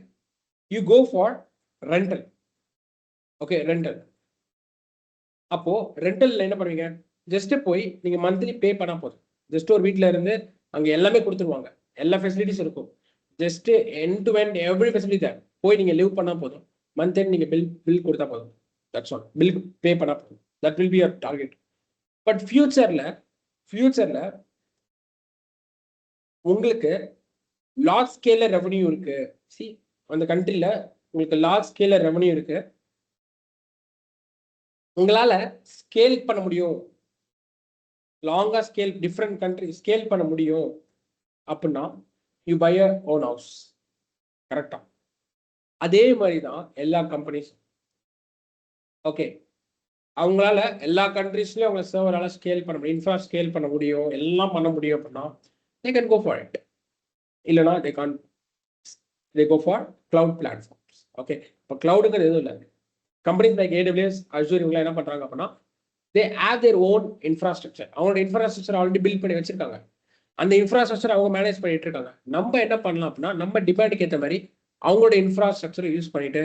You go for rental. Okay, rental. அப்போ ரெண்டல்ல என்ன பண்ணுவீங்க? ஜஸ்ட் போய் நீங்க மந்த்லி பே பண்ணா போதும். ஜஸ்ட் ஒரு வீட்ல இருந்து அங்க எல்லாமே கொடுத்துருவாங்க. எல்லா ஃபெசிலிட்டிஸ் இருக்கும். Just end to end every facility தான். போய் நீங்க லிவ் பண்ணா போதும். மந்த் எண்ட் நீங்க பில் கொடுத்தா போதும். That's all. பில் பே பண்ணா போதும். That will be your target. But ஃபியூச்சர்ல உங்களுக்கு லார்ஜ் ஸ்கேல்ல ரெவன்யூ இருக்கு. சி, அந்த கண்ட்ரில உங்களுக்கு லார்ஜ் ஸ்கேல்ல ரெவன்யூ இருக்கு. உங்களால ஸ்கேல் பண்ண முடியும். லாங்கா ஸ்கேல் டிஃப்ரெண்ட் கண்ட்ரி ஸ்கேல் பண்ண முடியும் அப்படின்னா you buy a own house. கரெக்டா? அதே மாதிரி தான் எல்லா கம்பெனிஸ். ஓகே, அவங்களால எல்லா கண்ட்ரீஸ்லயும் அவங்க சர்வரால ஸ்கேல் பண்ண முடியும், இன்ஃப்ரா ஸ்கேல் பண்ண முடியும், எல்லாம் பண்ண முடியும் அப்படின்னா they can go for it. இல்லைனா they can't. They go for cloud platforms. Okay, இப்போ கிளவுடுங்கிறது எதுவும் இல்லை. கம்பெனிஸ் லைக் AWS, Azure இவங்களாம் என்ன பண்றாங்க அப்படின்னா they have their own infrastructure. அவங்களோட இன்ஃப்ராஸ்ட்ரக்சர் ஆல்ரெடி பில்ட் பண்ணி வச்சிருக்காங்க. அந்த இன்ஃப்ராஸ்ட்ரக்சர் அவங்க மேனேஜ் பண்ணிட்டு இருக்காங்க. நம்ம என்ன பண்ணலாம் அப்படின்னா நம்ம டிமாண்டுக்கு ஏற்ற மாதிரி அவங்களோட இன்ஃப்ராஸ்ட்ரக்சரை யூஸ் பண்ணிட்டு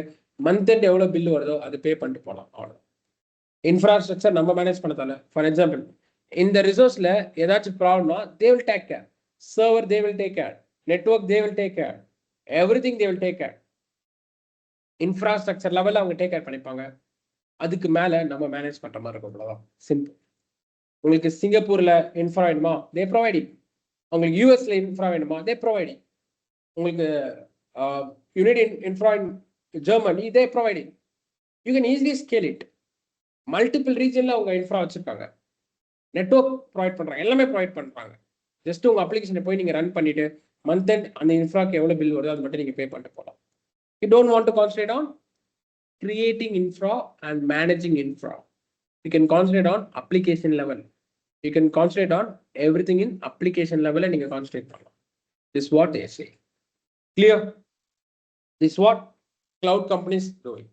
மந்த் எண்ட் எவ்வளோ பில் வருதோ அது பே பண்ணிட்டு போகலாம். அவ்வளோ இன்ஃப்ராஸ்ட்ரக்சர் நம்ம மேனேஜ் பண்ணதால. ஃபார் எக்ஸாம்பிள், இந்த ரிசோர்ஸ்ல ஏதாச்சும் ப்ராப்ளம்னா they will take care. Server they will take care. Network they will take care. Everything they will take care. Infrastructure லெவலில் அவங்க டேக் கேர் பண்ணிப்பாங்க. அதுக்கு மேல நம்ம மேனேஜ் பண்ற மாதிரி இருக்கும். அவ்வளவுதான், சிம்பிள். உங்களுக்கு சிங்கப்பூர்ல இன்ஃப்ரா வேணுமா? They providing. உங்களுக்கு யூஎஸ்ல இன்ஃப்ரா வேணுமா? They providing. உங்களுக்கு united infra in Germany they providing. You can easily scale it. Multiple ரீஜன்ல அவங்க இன்ஃப்ரா வச்சிருக்காங்க. நெட்வொர்க் ப்ரொவைட் பண்றாங்க, எல்லாமே ப்ரொவைட் பண்றாங்க. ஜஸ்ட் உங்க அப்ளிகேஷனை போய் நீங்க ரன் பண்ணிட்டு மந்த் எண்ட் அந்த இன்ஃப்ராக்கு எவ்வளவு பில் வருதோ அது மட்டும் நீங்க பே பண்ணிட்டு போகலாம். You don't want to concentrate on creating infra and managing infra. You can concentrate on application level. You can concentrate on everything in application level and you can concentrate on. This is what they say. Clear? This is what cloud companies doing.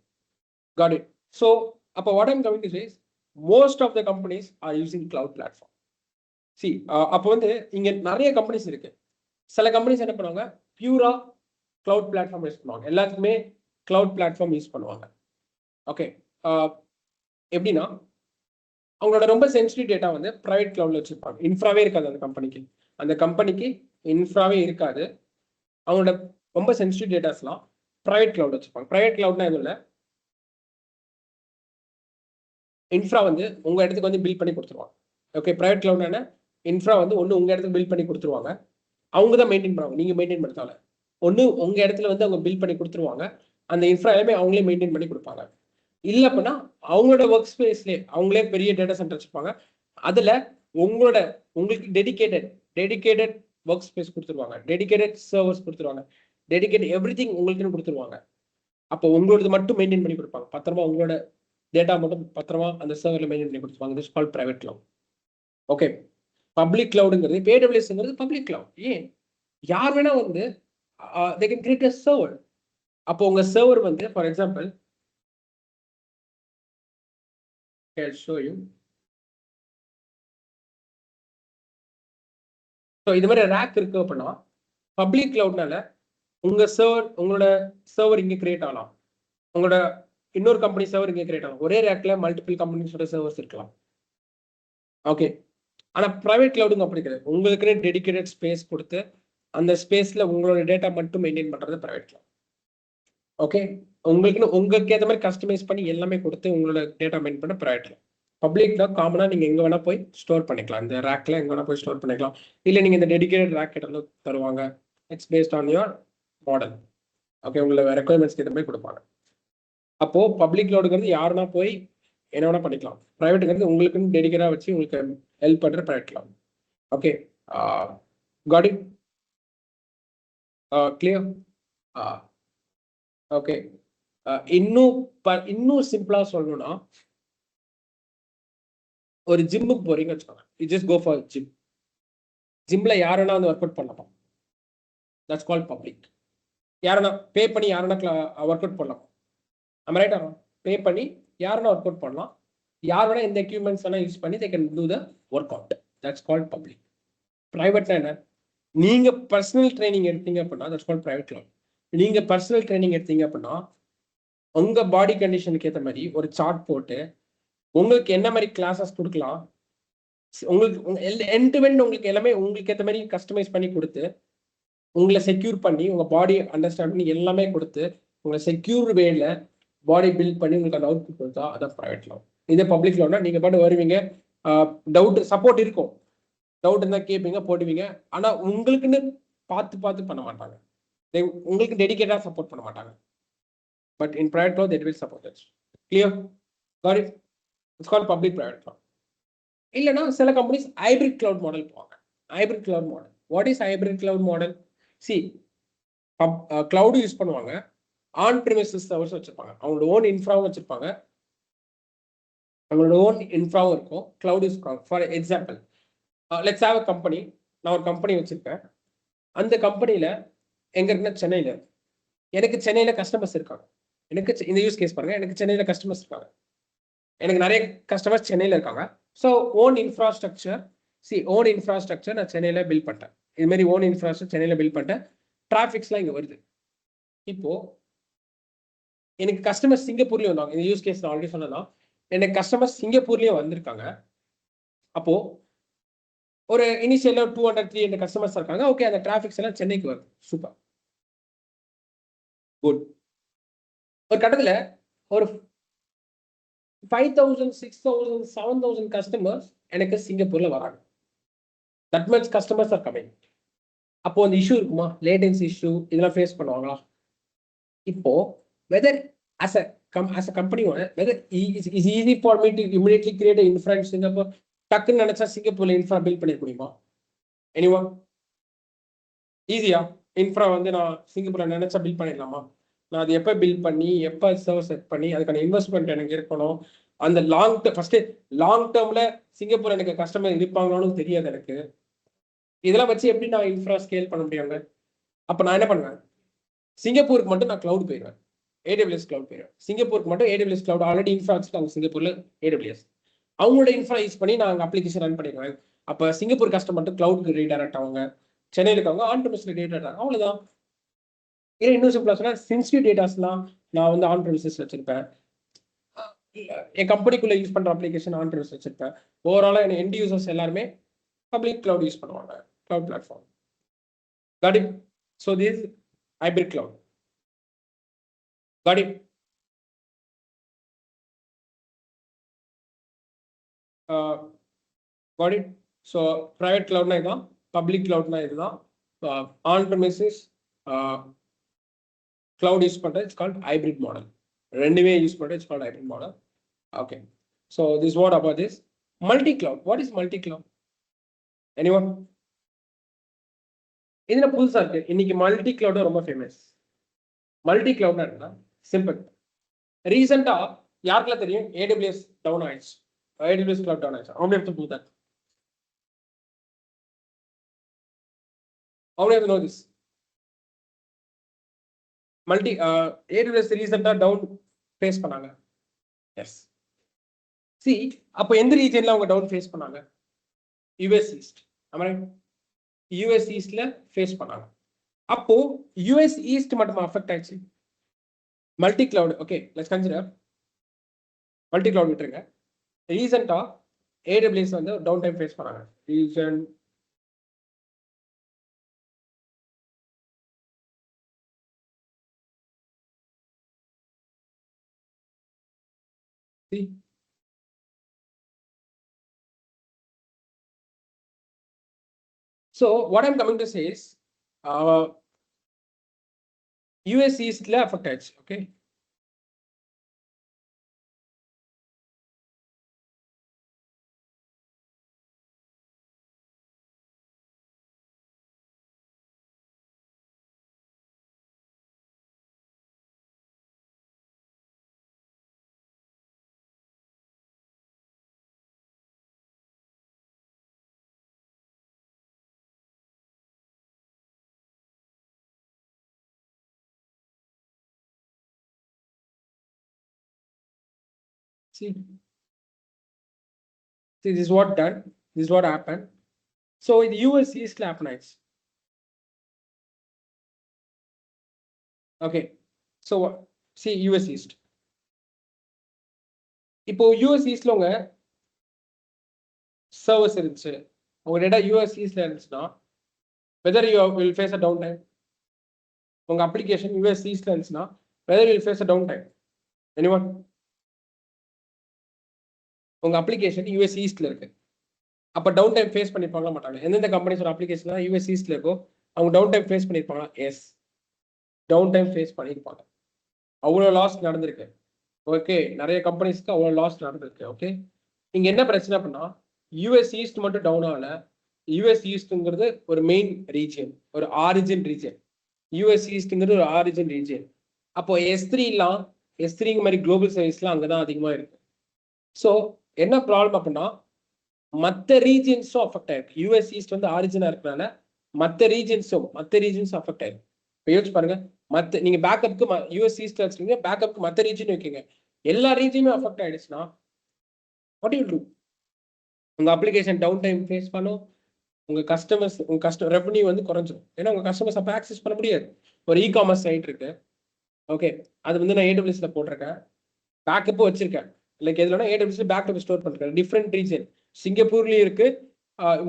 Got it? So, what I'm going to say is most of the companies are using cloud platform. See, அப்போ வந்து இங்க நிறைய companies இருக்கு. சில companies என்ன பண்ணுவாங்க, பியூரா cloud platform use பண்ணுவாங்க. எல்லாத்துக்குமே கிளவுட் பிளாட்ஃபார்ம் யூஸ் பண்ணுவாங்க. ஓகே, எப்படின்னா அவங்களோட ரொம்ப சென்சிட்டிவ் டேட்டா வந்து பிரைவேட் கிளவுட்ல வச்சிருப்பாங்க. இன்ஃப்ராவே இருக்காது அந்த கம்பெனிக்கு இன்ஃப்ராவே இருக்காது. அவங்களோட ரொம்ப சென்சிட்டிவ் டேட்டாஸ்லாம் பிரைவேட் கிளவுட் வச்சிருப்பாங்க. பிரைவேட் கிளவுட்னா எதுவும் இல்லை, இன்ஃப்ரா வந்து உங்க இடத்துக்கு வந்து பில் பண்ணி கொடுத்துருவாங்க. ஓகே, பிரைவேட் கிளவுட்னா இன்ஃப்ரா வந்து ஒன்று உங்க இடத்துக்கு பில் பண்ணி கொடுத்துருவாங்க. அவங்க தான் மெயின்டைன் பண்ணுவாங்க, நீங்க மெயின்டைன் பண்ணதால. ஒன்று உங்க இடத்துல வந்து அவங்க பில் பண்ணி கொடுத்துருவாங்க, அந்த இன்ஃப்ரா எல்லாமே அவங்களே மெயின்டைன் பண்ணி கொடுப்பாங்க. இல்லை அப்படின்னா அவங்களோட ஒர்க் ஸ்பேஸ்லேயே அவங்களே பெரிய டேட்டா சென்டர் வச்சிருப்பாங்க. அதுல உங்களுக்கு டெடிகேட்டட் ஒர்க் ஸ்பேஸ் கொடுத்துருவாங்க, டெடிகேட்டட் சர்வர்ஸ் கொடுத்துருவாங்க, டெடிகேட்டட் எவ்ரிதிங் உங்களுக்குன்னு கொடுத்துருவாங்க. அப்போ உங்களோட மட்டும் மெயின்டைன் பண்ணி கொடுப்பாங்க. பத்திரமா உங்களோட டேட்டா மட்டும் பத்திரமா அந்த சர்வர்ல மெயின்டைன் பண்ணி கொடுத்துருவாங்க. This called private cloud. Okay, public கிளவுடுங்கிறது AWSங்கிறது பப்ளிக் கிளவுட். ஏன்? யார் வேணா வந்து they can create a server. அப்போ உங்க சர்வர் வந்து for example I'll show you. So இது மாதிரி ரேக் இருக்கு அப்படின்னா பப்ளிக் கிளவுட்னால உங்களோட சர்வர் இங்கே கிரியேட் ஆகலாம். உங்களோட இன்னொரு கம்பெனி சர்வர் இங்கே கிரியேட் ஆகும். ஒரே ரேக்ல மல்டிபிள் கம்பெனிஸோட சர்வர்ஸ் இருக்கலாம். ஓகே, ஆனா பிரைவேட் கிளவுடுங்க அப்படி கிடையாது. உங்களுக்குன்னு டெடிகேட்டட் ஸ்பேஸ் கொடுத்து அந்த ஸ்பேஸ்ல உங்களோட டேட்டா மட்டும் மெயின்டைன் பண்றது பிரைவேட் கிளவுட். ஓகே, உங்களுக்கு ஏற்ற மாதிரி கஸ்டமைஸ் பண்ணி எல்லாமே கொடுத்து உங்களோட டேட்டா மெயின்டைன் பண்ண பிரைவேட் கிளவுட். பப்ளிக்ல காமனா நீங்க எங்க வேணா போய் ஸ்டோர் பண்ணிக்கலாம். இந்த ரேக்ல எங்க வேணா போய் ஸ்டோர் பண்ணிக்கலாம். இல்ல நீங்க இந்த டெடிகேட்டட் ரேக் கிட்ட தருவாங்க. It's based on your model. Okay, உங்களோட ரெக்குயர்மெண்ட்ஸ் கிட்ட போய் கொடுப்பாங்க. அப்போ பப்ளிக் கிளவுடுங்கிறது யாருன்னா போய் என்ன வேணா பண்ணிக்கலாம். பிரைவேட்டுங்கிறது உங்களுக்குன்னு டெடிகேட்டா வச்சு உங்களுக்கு ஹெல்ப் பண்ற private cloud. Okay, got it clear. Okay, இன்னும் சிம்பிளா சொல்லணும்னா, ஒரு ஜிம்முக்கு போறீங்க வச்சுக்கோங்க. You just go for gym. ஜிம்ல யாருன்னா வந்து ஒர்க் அவுட் பண்ணலாம். That's called public. யாருன்னா பே பண்ணி யாருன்னா ஒர்க் அவுட் பண்ணலாம். நம்ம ரைட் ஆகும். பே பண்ணி யாருன்னா ஒர்க் அவுட் பண்ணலாம். யார் வேணா இந்த எக்யூப்மெண்ட்ஸ் வேணா யூஸ் பண்ணி they can do the workout. That's called public. பிரைவேட்னா என்ன? நீங்க பர்சனல் ட்ரைனிங் எடுத்தீங்க அப்படின்னா that's called private cloud. நீங்க பர்சனல் ட்ரைனிங் எடுத்தீங்க அப்படின்னா உங்க பாடி கண்டிஷனுக்கு ஏற்ற மாதிரி ஒரு சார்ட் போட்டு உங்களுக்கு என்ன மாதிரி கிளாஸஸ் கொடுக்கலாம், உங்களுக்கு எண்ட் டு எண்ட் உங்களுக்கு எல்லாமே உங்களுக்கு ஏற்ற மாதிரி கஸ்டமைஸ் பண்ணி கொடுத்து உங்களை செக்யூர் பண்ணி உங்க பாடி அண்டர்ஸ்டாண்ட் பண்ணி எல்லாமே கொடுத்து உங்களை செக்யூர் வேல பாடி பில்ட் பண்ணி உங்களுக்கு அந்த அவுட்புட் கொடுத்தா அதான் பிரைவேட் கிளவுட். இதே பப்ளிக் கிளவுட்னா நீங்க பாட்டு வருவீங்க, டவுட் சப்போர்ட் இருக்கும், டவுட் இருந்தால் கேட்பீங்க, போடுவீங்க. ஆனா உங்களுக்குன்னு பார்த்து பண்ண மாட்டாங்க. உங்களுக்கு டெடிகேட்டா சப்போர்ட் பண்ண மாட்டாங்க. But in private cloud they will support it. Clear? Got it? It's called public private cloud. இல்லைன்னா சில கம்பெனிஸ் ஹைபிரிட் கிளவுட் மாடல் போவாங்க. Hybrid cloud model. What is hybrid cloud model? C, cloud use பண்ணுவாங்க, on premises servers வச்சிருப்பாங்க, அவங்களோட own இன்ஃப்ராவும் வச்சிருப்பாங்க, அவங்களோட own இன்ஃப்ராவும் இருக்கும், cloud use பண்ணுவாங்க. For example, let's have a company. நான் ஒரு கம்பெனி வச்சிருக்கேன். அந்த கம்பெனியில எங்க இருக்குன்னா சென்னையில. எனக்கு சென்னையில கஸ்டமர்ஸ் இருக்காங்க. எனக்கு இந்த யூஸ் கேஸ் பாருங்க, எனக்கு சென்னையில கஸ்டமர்ஸ் இருக்காங்க. எனக்கு நிறைய கஸ்டமர்ஸ் சென்னையில இருக்காங்க. ஸோ ஓன் இன்ஃப்ராஸ்ட்ரக்சர் நான் சென்னையில பில்ட் பண்ணிட்டேன். இது மாதிரி ஓன் இன்ஃப்ராஸ்ட்ரக்சர் சென்னையில பில்ட் பண்ணிட்டேன். டிராஃபிக்ஸ்லாம் இங்க வருது. இப்போ எனக்கு கஸ்டமர் சிங்கப்பூர்லயும் வந்தாங்க. இந்த யூஸ் கேஸ் நான் ஆல்ரெடி சொன்னதான், எனக்கு கஸ்டமர் சிங்கப்பூர்லயும் வந்திருக்காங்க. அப்போ ஒரு இனிஷியலா 200-300 கஸ்டமர்ஸ் இருக்காங்க. ஓகே, அந்த டிராஃபிக்ஸ் எல்லாம் சென்னைக்கு வருது. Super, good. ஒரு கட்டத்துல ஒரு 5,000, 6,000, 7,000 கஸ்டமர்ஸ் எனக்கு சிங்கப்பூர்ல வராங்க. That much customers are coming. அப்போ அந்த இஷ்யூ இருக்குமா? லேட்டன்சி இஷ்யூ இதெல்லாம் ஃபேஸ் பண்ணுவாங்களா? இப்போ weather as a company owner, whether is easy for me to immediately create an infra in Singapore, டக்குன்னு நினைச்சா சிங்கப்பூர்ல இன்ஃப்ரா பில்ட் பண்ணிட முடியுமா? எனிவன்? ஈஸியா? இன்ஃப்ரா வந்து நான் சிங்கப்பூர்ல நினைச்சா பில்ட் பண்ணிடலாமா? நான் அது எப்போ பில்ட் பண்ணி எப்போ சர்வர் செட் பண்ணி அதுக்கான இன்வெஸ்ட்மெண்ட் எனக்கு இருக்கணும். அந்த லாங் டேர்ம்ல சிங்கப்பூர் எனக்கு கஸ்டமர் இருப்பாங்கன்னு தெரியாது எனக்கு. இதெல்லாம் வச்சு எப்படி நான் இன்ஃப்ரா ஸ்கேல் பண்ண முடியாங்க? அப்ப நான் என்ன பண்ணுவேன்? சிங்கப்பூருக்கு மட்டும் நான் கிளவுட் போயிடுவேன், AWS கிளவுட் போயிடுவேன். சிங்கப்பூருக்கு மட்டும் AWS கிளவுட் ஆல்ரெடி இன்ஃப்ரா வச்சுருக்காங்க சிங்கப்பூர்ல AWS. அவங்களோட இன்ஃப்ரா யூஸ் பண்ணி நான் அங்கே அப்ளிகேஷன் ரன் பண்ணிடுவேன். அப்போ சிங்கப்பூர் கஸ்டமர் மட்டும் கிளவுட்க்கு ரீடைரக்ட் ஆவாங்க, சென்னையில் இருக்கவங்க ஆன் ப்ரெமிஸ்ல ரீடைரக்ட் ஆகும். அவ்வளோதான். இல்லை இன்னும் சிம்பிளா சொன்னா, சென்சிட்டிவ் டேட்டாஸ்லாம் நான் வந்து ஆன் ப்ரெமிசஸ் வச்சிருப்பேன். என் கம்பெனிக்குள்ள யூஸ் பண்ற அப்ளிகேஷன் ஆன் ப்ரெமிஸ் வச்சிருப்பேன். ஓவராலா என் எண்ட் யூசர்ஸ் எல்லாருமே பப்ளிக் கிளவுட் யூஸ் பண்ணுவாங்க, cloud platform. Got it? So this is hybrid cloud. Got it? Got it? So private cloud na idan, public cloud na idan. On premises cloud use பண்ற it's called hybrid model. ரெண்டுமே use பண்ற it's called hybrid model. Okay. So this is what about this multi cloud. What is multi cloud? Anyone? இதுல புதுசா இருக்கு. இன்னைக்கு multi cloud ரொம்ப famous. Multi கிளவுட்னா என்ன? சிம்பிள். ரீசெண்டா யாருக்குலாம் தெரியும் AWS டவுன் ஆயிடுச்சு, AWS cloud down ஆயிடுச்சு. How many have to do that? How many have to know this? AWS ரீசெண்டா டவுன் ஃபேஸ் பண்ணாங்க. எஸ். சி, அப்போ எந்த ரீஜன்ல அவங்க டவுன் ஃபேஸ் பண்ணாங்க? US east. US ஈஸ்ட்ல ஃபேஸ் பண்ணாங்க. அப்போ US ஈஸ்ட் மட்டும் அஃபெக்ட் ஆயிடுச்சு. Multi cloud. Okay, let's consider multi cloud விட்டுருங்க. ரீசெண்டா AWS வந்து டவுன் டைம் ஃபேஸ் பண்ணாங்க. Reason so what I'm coming to say is US Eastல அஃபெக்ட் ஆயிடுச்சு. Okay, see this is what done, this is what happened. So இது US Eastல happen ஆயிடுச்சு. Okay, so see US East. இப்போ US Eastல உங்க servers இருந்துச்சு, உங்க data US Eastல இருந்துச்சுன்னா whether you will face a downtime. உங்க அப்ளிகேஷன் US Eastல இருந்துச்சுன்னா whether you will face a downtime. Anyone? உங்க அப்ளிகேஷன் US Eastல இருக்கு, அப்ப டவுன் டைம் ஃபேஸ் பண்ணிருப்பாங்களா மாட்டாங்க? எந்தெந்த கம்பெனிஸோட அப்ளிகேஷன் US Eastல இருக்கோ அவங்க டவுன் டைம் ஃபேஸ் பண்ணிருப்பாங்களா? எஸ், டவுன் டைம் ஃபேஸ் பண்ணிருப்பாங்க. அவ்வளோ லாஸ் நடந்திருக்கு. ஓகே, நிறைய கம்பெனிஸ்க்கு அவ்வளோ லாஸ் நடந்திருக்கு. ஓகே, இங்க என்ன பிரச்சனை அப்படின்னா US East மட்டும் டவுன் ஆகல. US Eastங்கிறது ஒரு மெயின் ரீஜியன், ஒரு ஆரிஜின் ரீஜியன். US Eastங்கிறது ஒரு ஆரிஜின் ரீஜியன். அப்போ S3லாம் S3 மாதிரி குளோபல் சர்வீஸ்லாம் அங்கதான் அதிகமா இருக்கு. ஸோ என்ன ப்ராப்ளம் அப்படின்னா மற்ற ரீஜியன்ஸும் அஃபெக்ட் ஆயிருக்கு. US East வந்து ஆரிஜினா இருக்கனால மற்ற ரீஜியன்ஸும் அஃபெக்ட் ஆயிருக்கு. இப்போ யோசிச்சு பாருங்க, மற்ற நீங்க பேக்கப்புக்கு US East வச்சுருக்கீங்க, பேக்கப்புக்கு மற்ற ரீஜன் வைக்கீங்க, எல்லா ரீஜனுமே அஃபெக்ட் ஆயிடுச்சுன்னா வாட் யூ டூ? உங்க அப்ளிகேஷன் டவுன் டைம் ஃபேஸ் பண்ணும், உங்க ரெவன்யூ வந்து குறைஞ்சிடும். ஏன்னா உங்க கஸ்டமர்ஸ் அப்போ ஆக்சஸ் பண்ண முடியாது. ஒரு இ-காமர்ஸ் சைட் இருக்கு, ஓகே, அது வந்து நான் AWSல போட்டிருக்கேன், பேக்கப்பும் வச்சிருக்கேன். லைக் எதுலன்னா AWSல பேக்கப் ஸ்டோர் பண்ணிருக்கேன். டிஃப்ரெண்ட் ரீஜன், சிங்கப்பூர்லயும் இருக்கு,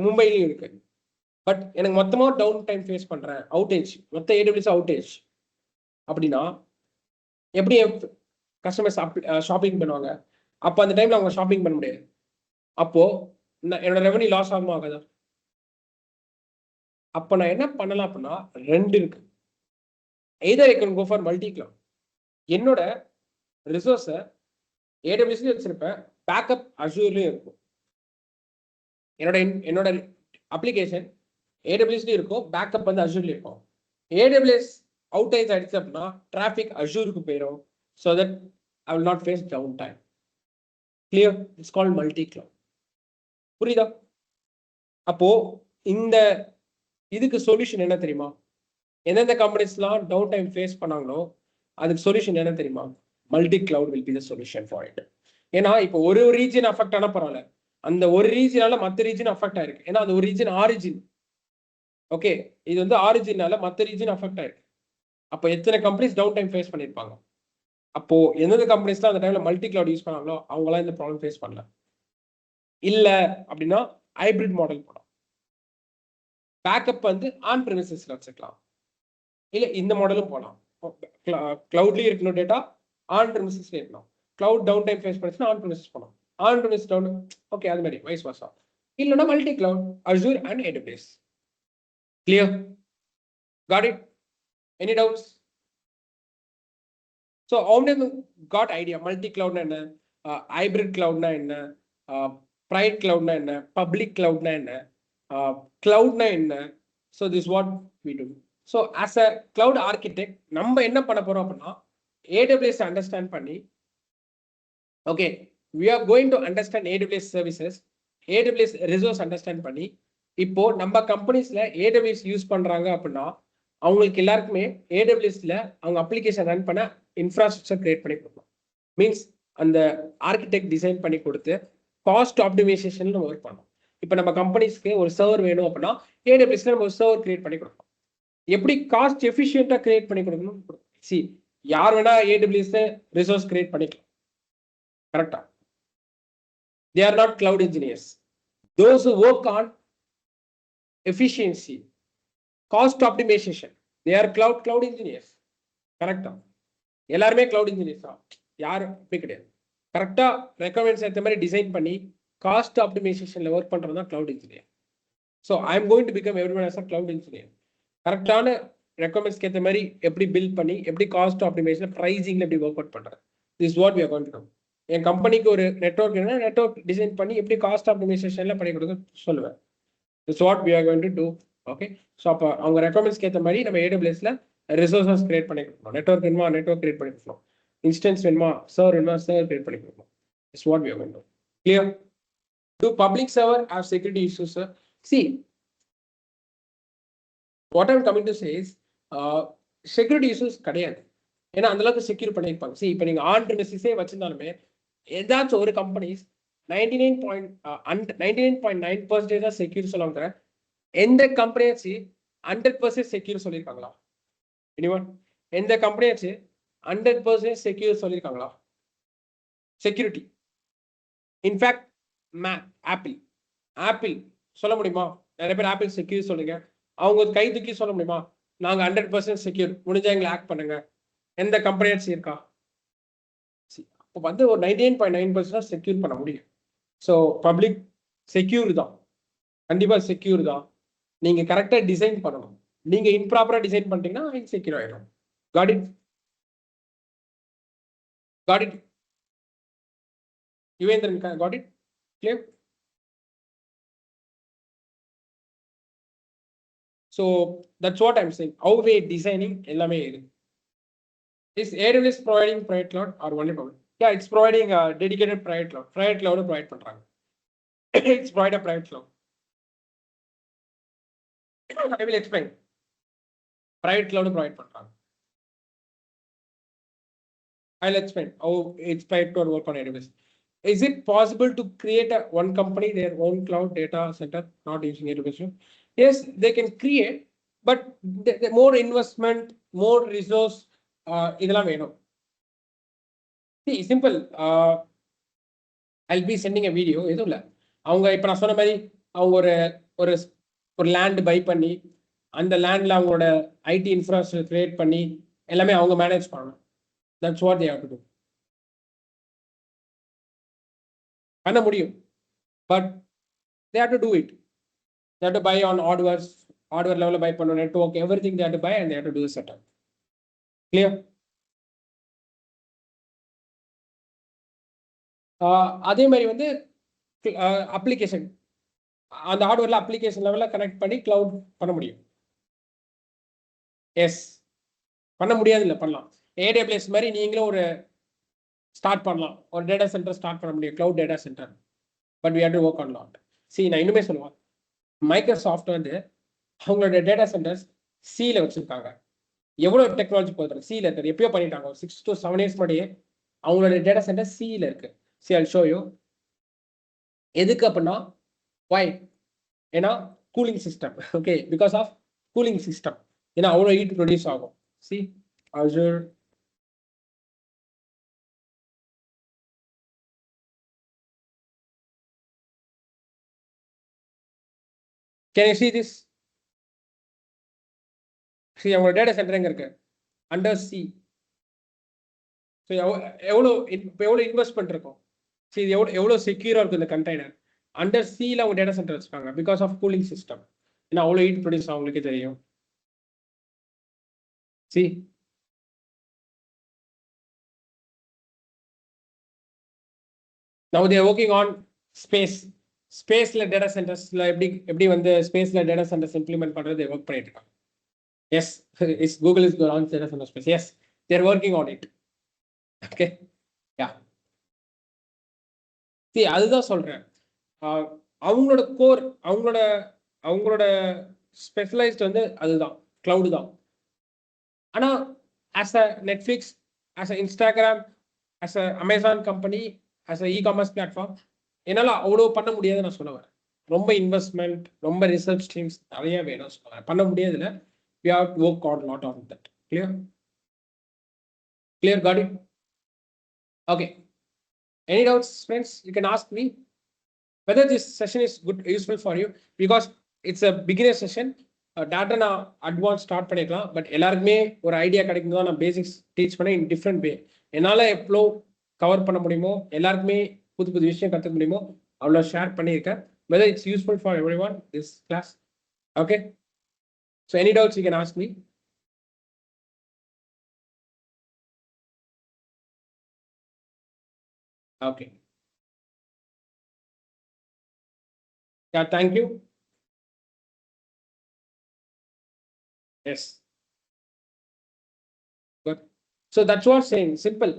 மும்பைலையும் இருக்கு. பட் எனக்கு மொத்தமா டவுன் டைம் ஃபேஸ் பண்றேன், அவுட்டேஜ், மொத்த AWS அவுட்டேஜ் அப்படின்னா எப்படி கஸ்டமர்ஸ் ஷாப்பிங் பண்ணுவாங்க? அப்போ அந்த டைம்ல அவங்க ஷாப்பிங் பண்ண முடியாது. அப்போ என்னோட ரெவன்யூ லாஸ் ஆகுமா ஆகாதா? அப்போ நான் என்ன பண்ணலாம் அப்படின்னா ரெண்டு இருக்கு. Either I can go for multi cloud. என்னோட ரிசோர்ஸை AWSலயும் வச்சிருப்பேன், பேக்கப் அஷூர்லயும் இருக்கும். என்னோட அப்ளிகேஷன் AWSலயும் இருக்கும், பேக்கப் வந்து அஷூர்லயும் இருக்கும். AWS அவுட்டேஜ் ஆயிடுச்சு அப்படின்னா டிராஃபிக் அஷூருக்கு போயிடும். So that I will not face down time. Clear? It's called multi cloud. புரியுதா? அப்போ இந்த இதுக்கு சொல்யூஷன் என்ன தெரியுமா? எந்தெந்த கம்பெனிஸ்லாம் டவுன் டைம் ஃபேஸ் பண்ணாங்களோ அதுக்கு சொல்யூஷன் என்ன தெரியுமா? Multi cloud will be the solution for it. ஏன்னா இப்போ ஒரு ரீஜன் அஃபெக்ட் ஆனா பரவாயில்ல, அந்த ஒரு ரீஜனால மற்ற ரீஜன் அஃபெக்ட் ஆயிருக்கு. ஏன்னா அந்த ஒரு ரீஜன் ஆரிஜின். ஓகே, இது வந்து ஆரிஜினால மற்ற ரீஜன் அஃபெக்ட் ஆயிருக்கு. அப்போ எத்தனை கம்பெனிஸ் டவுன் டைம் ஃபேஸ் பண்ணியிருப்பாங்க? அப்போ எந்தெந்த கம்பெனிஸ்லாம் அந்த டைம்ல மல்டி கிளவுட் யூஸ் பண்ணாங்களோ அவங்களாம் இந்த ப்ராப்ளம் ஃபேஸ் பண்ணல. இல்ல அப்படின்னா ஹைபிரிட் மாடல் போடும். பேக்கப் வந்து ஆன் பிரெமிசஸ்ல வச்சுக்கலாம், இல்ல இந்த மாடலும் போகலாம். கிளவுட்லயும் இருக்கணும் டேட்டா, ஆன் பிரெமிசஸ்ல இருக்கணும். கிளவுட் டவுன் டைம் ஃபேஸ் பண்ணிச்சுன்னா ஆன் பிரெமிசஸ் போகணும், ஆன் பிரெமிசஸ் டவுன், ஓகே, அது மாதிரி வைஸ் வர்சா. இல்லைன்னா multi cloud Azure and AWS. Clear? Got it? Any doubts? So how many got idea? Multi கிளவுட்னா என்ன, ஹைபிரிட் கிளவுட்னா என்ன, ப்ரைவேட் கிளவுட்னா என்ன, பப்ளிக் கிளவுட்னா என்ன, கிளவுட்னா என்ன? So this what we do. So as a cloud architect நம்ம என்ன பண்ண போறோம் அப்படின்னா AWS அண்டர்ஸ்டாண்ட் பண்ணி, okay, we are going to understand AWS services, AWS resource understand பண்ணி, இப்போ நம்ம கம்பெனிஸ்ல AWS யூஸ் பண்றாங்க அப்படின்னா அவங்களுக்கு எல்லாருக்குமே AWSல அவங்க அப்ளிகேஷன் ரன் பண்ண இன்ஃப்ராஸ்ட்ரக்சர் கிரியேட் பண்ணி கொடுக்கணும். மீன்ஸ் அந்த ஆர்கிடெக்ட் டிசைன் பண்ணி கொடுத்து காஸ்ட் ஆப்டிமைசேஷன் நம்ம ஒர்க் பண்ணணும். இப்போ நம்ம கம்பெனிஸ்க்கு ஒரு சர்வர் வேணும் அப்படின்னா AWSல நம்ம ஒரு சர்வர் கிரியேட் பண்ணி கொடுக்கணும். எப்படி காஸ்ட் எஃபிஷியண்டா கிரியேட் பண்ணி கொடுக்கணும்? சி, யார் வேணா AWS ரிசோர்ஸ் கிரியேட் பண்ணிக்கலாம், கரெக்டா? They are not cloud engineers. Those who work on efficiency, cost optimization, they are cloud engineers. Correct? எல்லாருமே cloud engineers தான். யாரும் அப்படி கிடையாது. கரெக்டா ரெக்குவயர்மெண்ட்ஸ் ஏற்ற மாதிரி டிசைன் பண்ணி காஸ்ட் ஆப்டிமைசேஷன்ல ஒர்க் பண்றது தான் cloud engineer. So I am going to become everyone as a cloud engineer. கரெக்டான ரெக்குவயர்மெண்ட்ஸ்க்கு ஏற்ற மாதிரி எப்படி பில்ட் பண்ணி எப்படி காஸ்ட் ஆப்டிமைசேஷன் பிரைசிங்ல எப்படி ஒர்க் அவுட் பண்றது. This is what we are going to do. என் கம்பெனிக்கு ஒரு நெட்வொர்க் டிசைன் பண்ணி எப்படி காஸ்ட் ஆப்டிமைசேஷன்ல பண்ணி கொடுக்க சொல்லுவேன். This is what we are going to do. Okay. So அப்போ அவங்க ரெக்குவயர்மெண்ட்ஸ்க்கு ஏற்ற மாதிரி நம்ம AWSல ரிசோர்ஸஸ் கிரியேட் பண்ணி கொடுக்கணும். நெட்வொர்க் வேணுமா நெட்வொர்க் கிரியேட் பண்ணி கொடுக்கணும். இன்ஸ்டன்ஸ் வேணுமா சர்வர் கிரியேட் பண்ணி கொடுக்கணும். This is what we are going to do. Clear? Do public server have security issues, sir? See, what I'm coming to say is security issues கிடையாது. ஏன்னா அந்த அளவுக்கு செக்யூர் பண்ணியிருப்பாங்க. See, இப்போ நீங்க ஆன் ப்ரிமிசஸே வச்சிருந்தாலுமே ஏதாச்சும் ஒரு கம்பெனிஸ் 99.9% செக்யூர் சொல்லுவாங்க. எந்த கம்பெனியாச்சு 100% செக்யூர் சொல்லியிருக்காங்களா? எனிவன்? எந்த கம்பெனியாச்சு 100% செக்யூர் சொல்லியிருக்காங்களா? செக்யூரிட்டி. இன்ஃபேக்ட் ஆப்பிள் சொல்ல முடியுமா? நிறைய பேர் ஆப்பிள் செக்யூர் சொல்லுங்க. அவங்க கை தூக்கி சொல்ல முடியுமா? நாங்க 100% செக்யூர், முடிஞ்சா எங்களை ஆக்ட் பண்ணுங்க. எந்த கம்பெனியாச்சு இருக்கா? இப்போ வந்து ஒரு 99.9% செக்யூர் பண்ண முடியும். ஸோ பப்ளிக் செக்யூர் தான், கண்டிப்பா செக்யூர் தான். நீங்க கரெக்டா டிசைன் பண்ணணும். நீங்க இம்ப்ராப்பரா டிசைன் பண்ணிட்டீங்கன்னா இன்செக்யூர் ஆயிடும். Got it? யுவேந்திரன், got it? Clear? So that's what I'm saying. How we designing எல்லாமே இருக்கு. Is AWS providing private cloud or only public? Yeah, it's providing a dedicated private cloud. Private cloud provide பண்றாங்க. It's provide a private cloud. I will explain. Private cloud provide பண்றாங்க. I'll explain how it's private cloud work on AWS. Is it possible to create one company their own cloud data center not using AWS? Yes, they can create, but the more investment, more resource, இதெல்லாம் வேணும். See, simple. I'll be sending a video. எதுவும் இல்லை, அவங்க இப்போ நான் சொன்ன மாதிரி அவங்க ஒரு லேண்ட் பை பண்ணி அந்த லேண்ட்ல அவங்களோட ஐடி இன்ஃப்ராஸ்ட்ரக்சர் கிரியேட் பண்ணி எல்லாமே அவங்க மேனேஜ் பண்ணணும். That's what they have to do. பண்ண முடியும், but they have to do it. They have to buy on hardware level, buy பண்ணணும், network, everything they have to buy and they have to do the setup. Clear? அதே மாதிரி வந்து application அந்த ஹார்ட்வேர்ல application லெவலில் connect பண்ணி cloud பண்ண முடியும். S, பண்ண முடியாது இல்லை, பண்ணலாம். AWS மாதிரி நீங்களும் ஒரு ஸ்டார்ட் பண்ணலாம், ஒரு டேட்டா சென்டர் ஸ்டார்ட் பண்ண முடியும், cloud data centre. But we have to work on lot. See, நான் இன்னுமே சொல்லுவேன், மைக்ரோசாஃப்ட் வந்து அவங்களோட டேட்டா சென்டர்ஸ் சியில் வச்சிருக்காங்க. எவ்வளோ டெக்னாலஜி போகுது சியில் இருக்குது, எப்பயோ பண்ணிட்டாங்க. ஒரு 6 to 7 years முன்னாடியே அவங்களோட டேட்டா சென்டர் சியில் இருக்கு. See, I'll show you. எதுக்கு அப்படின்னா, why? ஏன்னா cooling system. Okay, because of cooling system. ஏன்னா அவ்வளோ ஹீட் ப்ரொடியூஸ் ஆகும். See, Azure. Can you see this? See, அவங்களோட டேட்டா சென்டர் எங்க இருக்கு? Under sea. ஸோ எவ்வளோ இன்வெஸ்ட்மெண்ட் இருக்கும். சரி, எவ்வளோ செக்யூரா இருக்கும் இந்த கண்டெய்னர். அண்டர் சியில் அவங்க டேட்டா சென்டர் வச்சுருக்காங்க பிகாஸ் ஆஃப் கூலிங் சிஸ்டம். ஏன்னா அவ்வளோ ஹீட் ப்ரொடியூஸ் அவங்களுக்கே தெரியும். See, now they are working on ஸ்பேஸ்ல டேட்டா சென்டர்ஸ்ல எப்படி வந்து ஸ்பேஸ்ல டேட்டா சென்டர்ஸ் இம்ப்ளிமெண்ட் பண்றது ஒர்க் பண்ணிட்டு இருக்காங்க. Yes, is Google is launch data center space. Yes, they are working on it. Okay, yeah. See, அதுதான் சொல்றேன். அவங்களோட கோர், அவங்களோட ஸ்பெஷலைஸ்ட் வந்து அதுதான், கிளவுடு தான். ஆனா as a Netflix, as a Instagram, as a Amazon company, as a e-commerce platform என்னால் அவ்வளோ பண்ண முடியாதுன்னு நான் சொல்லுவேன். ரொம்ப இன்வெஸ்ட்மெண்ட், ரொம்ப ரிசர்ச் டீம்ஸ் நிறைய வேணும் சொல்லுவேன். பண்ண முடியாதுல. We have to work on lot on that. Clear? Got it? Okay. Any doubts, friends? You can ask me. whether this session is useful for you, because it's a beginner session. Data நான் advanced start பண்ணிக்கலாம், but எல்லாருக்குமே ஒரு idea கிடைக்கும் தான் நான் basics teach பண்ணேன் in different way. என்னால் எவ்வளோ கவர் பண்ண முடியுமோ, எல்லாருக்குமே புது புது விஷயம் கற்றுக்க முடியுமோ அவ்வளோ ஷேர் பண்ணியிருக்கேன். whether it's useful for everyone this class. Okay, so any doubts you can ask me. Okay, yeah, thank you. Yes, good. So that's what saying simple.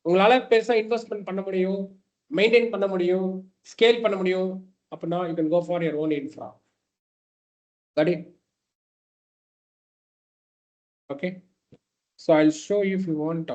உங்களால பெருசா இன்வெஸ்ட்மெண்ட் பண்ண முடியும், மெயின்டைன் பண்ண முடியும், ஸ்கேல் பண்ண முடியும் அப்படின்னா you can go for your own infra. Got it? Okay, so I'll show you if you want.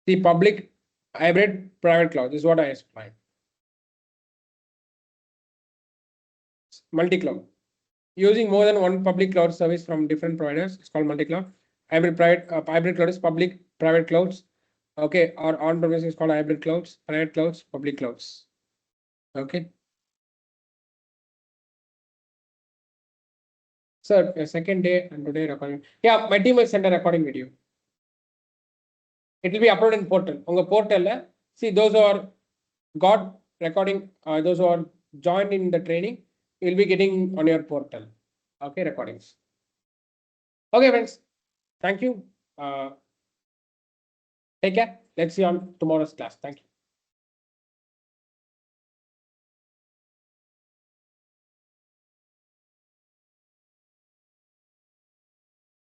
The public hybrid private cloud, this is what I explained. Multi-cloud. Using more than one public cloud service from different providers, it's called multi-cloud. Hybrid cloud is public private clouds. Okay, or on-premise is called hybrid clouds, private clouds, public clouds. Okay. So second day and today recording. Yeah, my team will send a recording video. It will be uploaded in portal. On the portal, see those who are got recording, those who are joined in the training, you'll be getting on your portal. Okay, recordings. Okay, friends. Thank you. Take care. Let's see you on tomorrow's class. Thank you.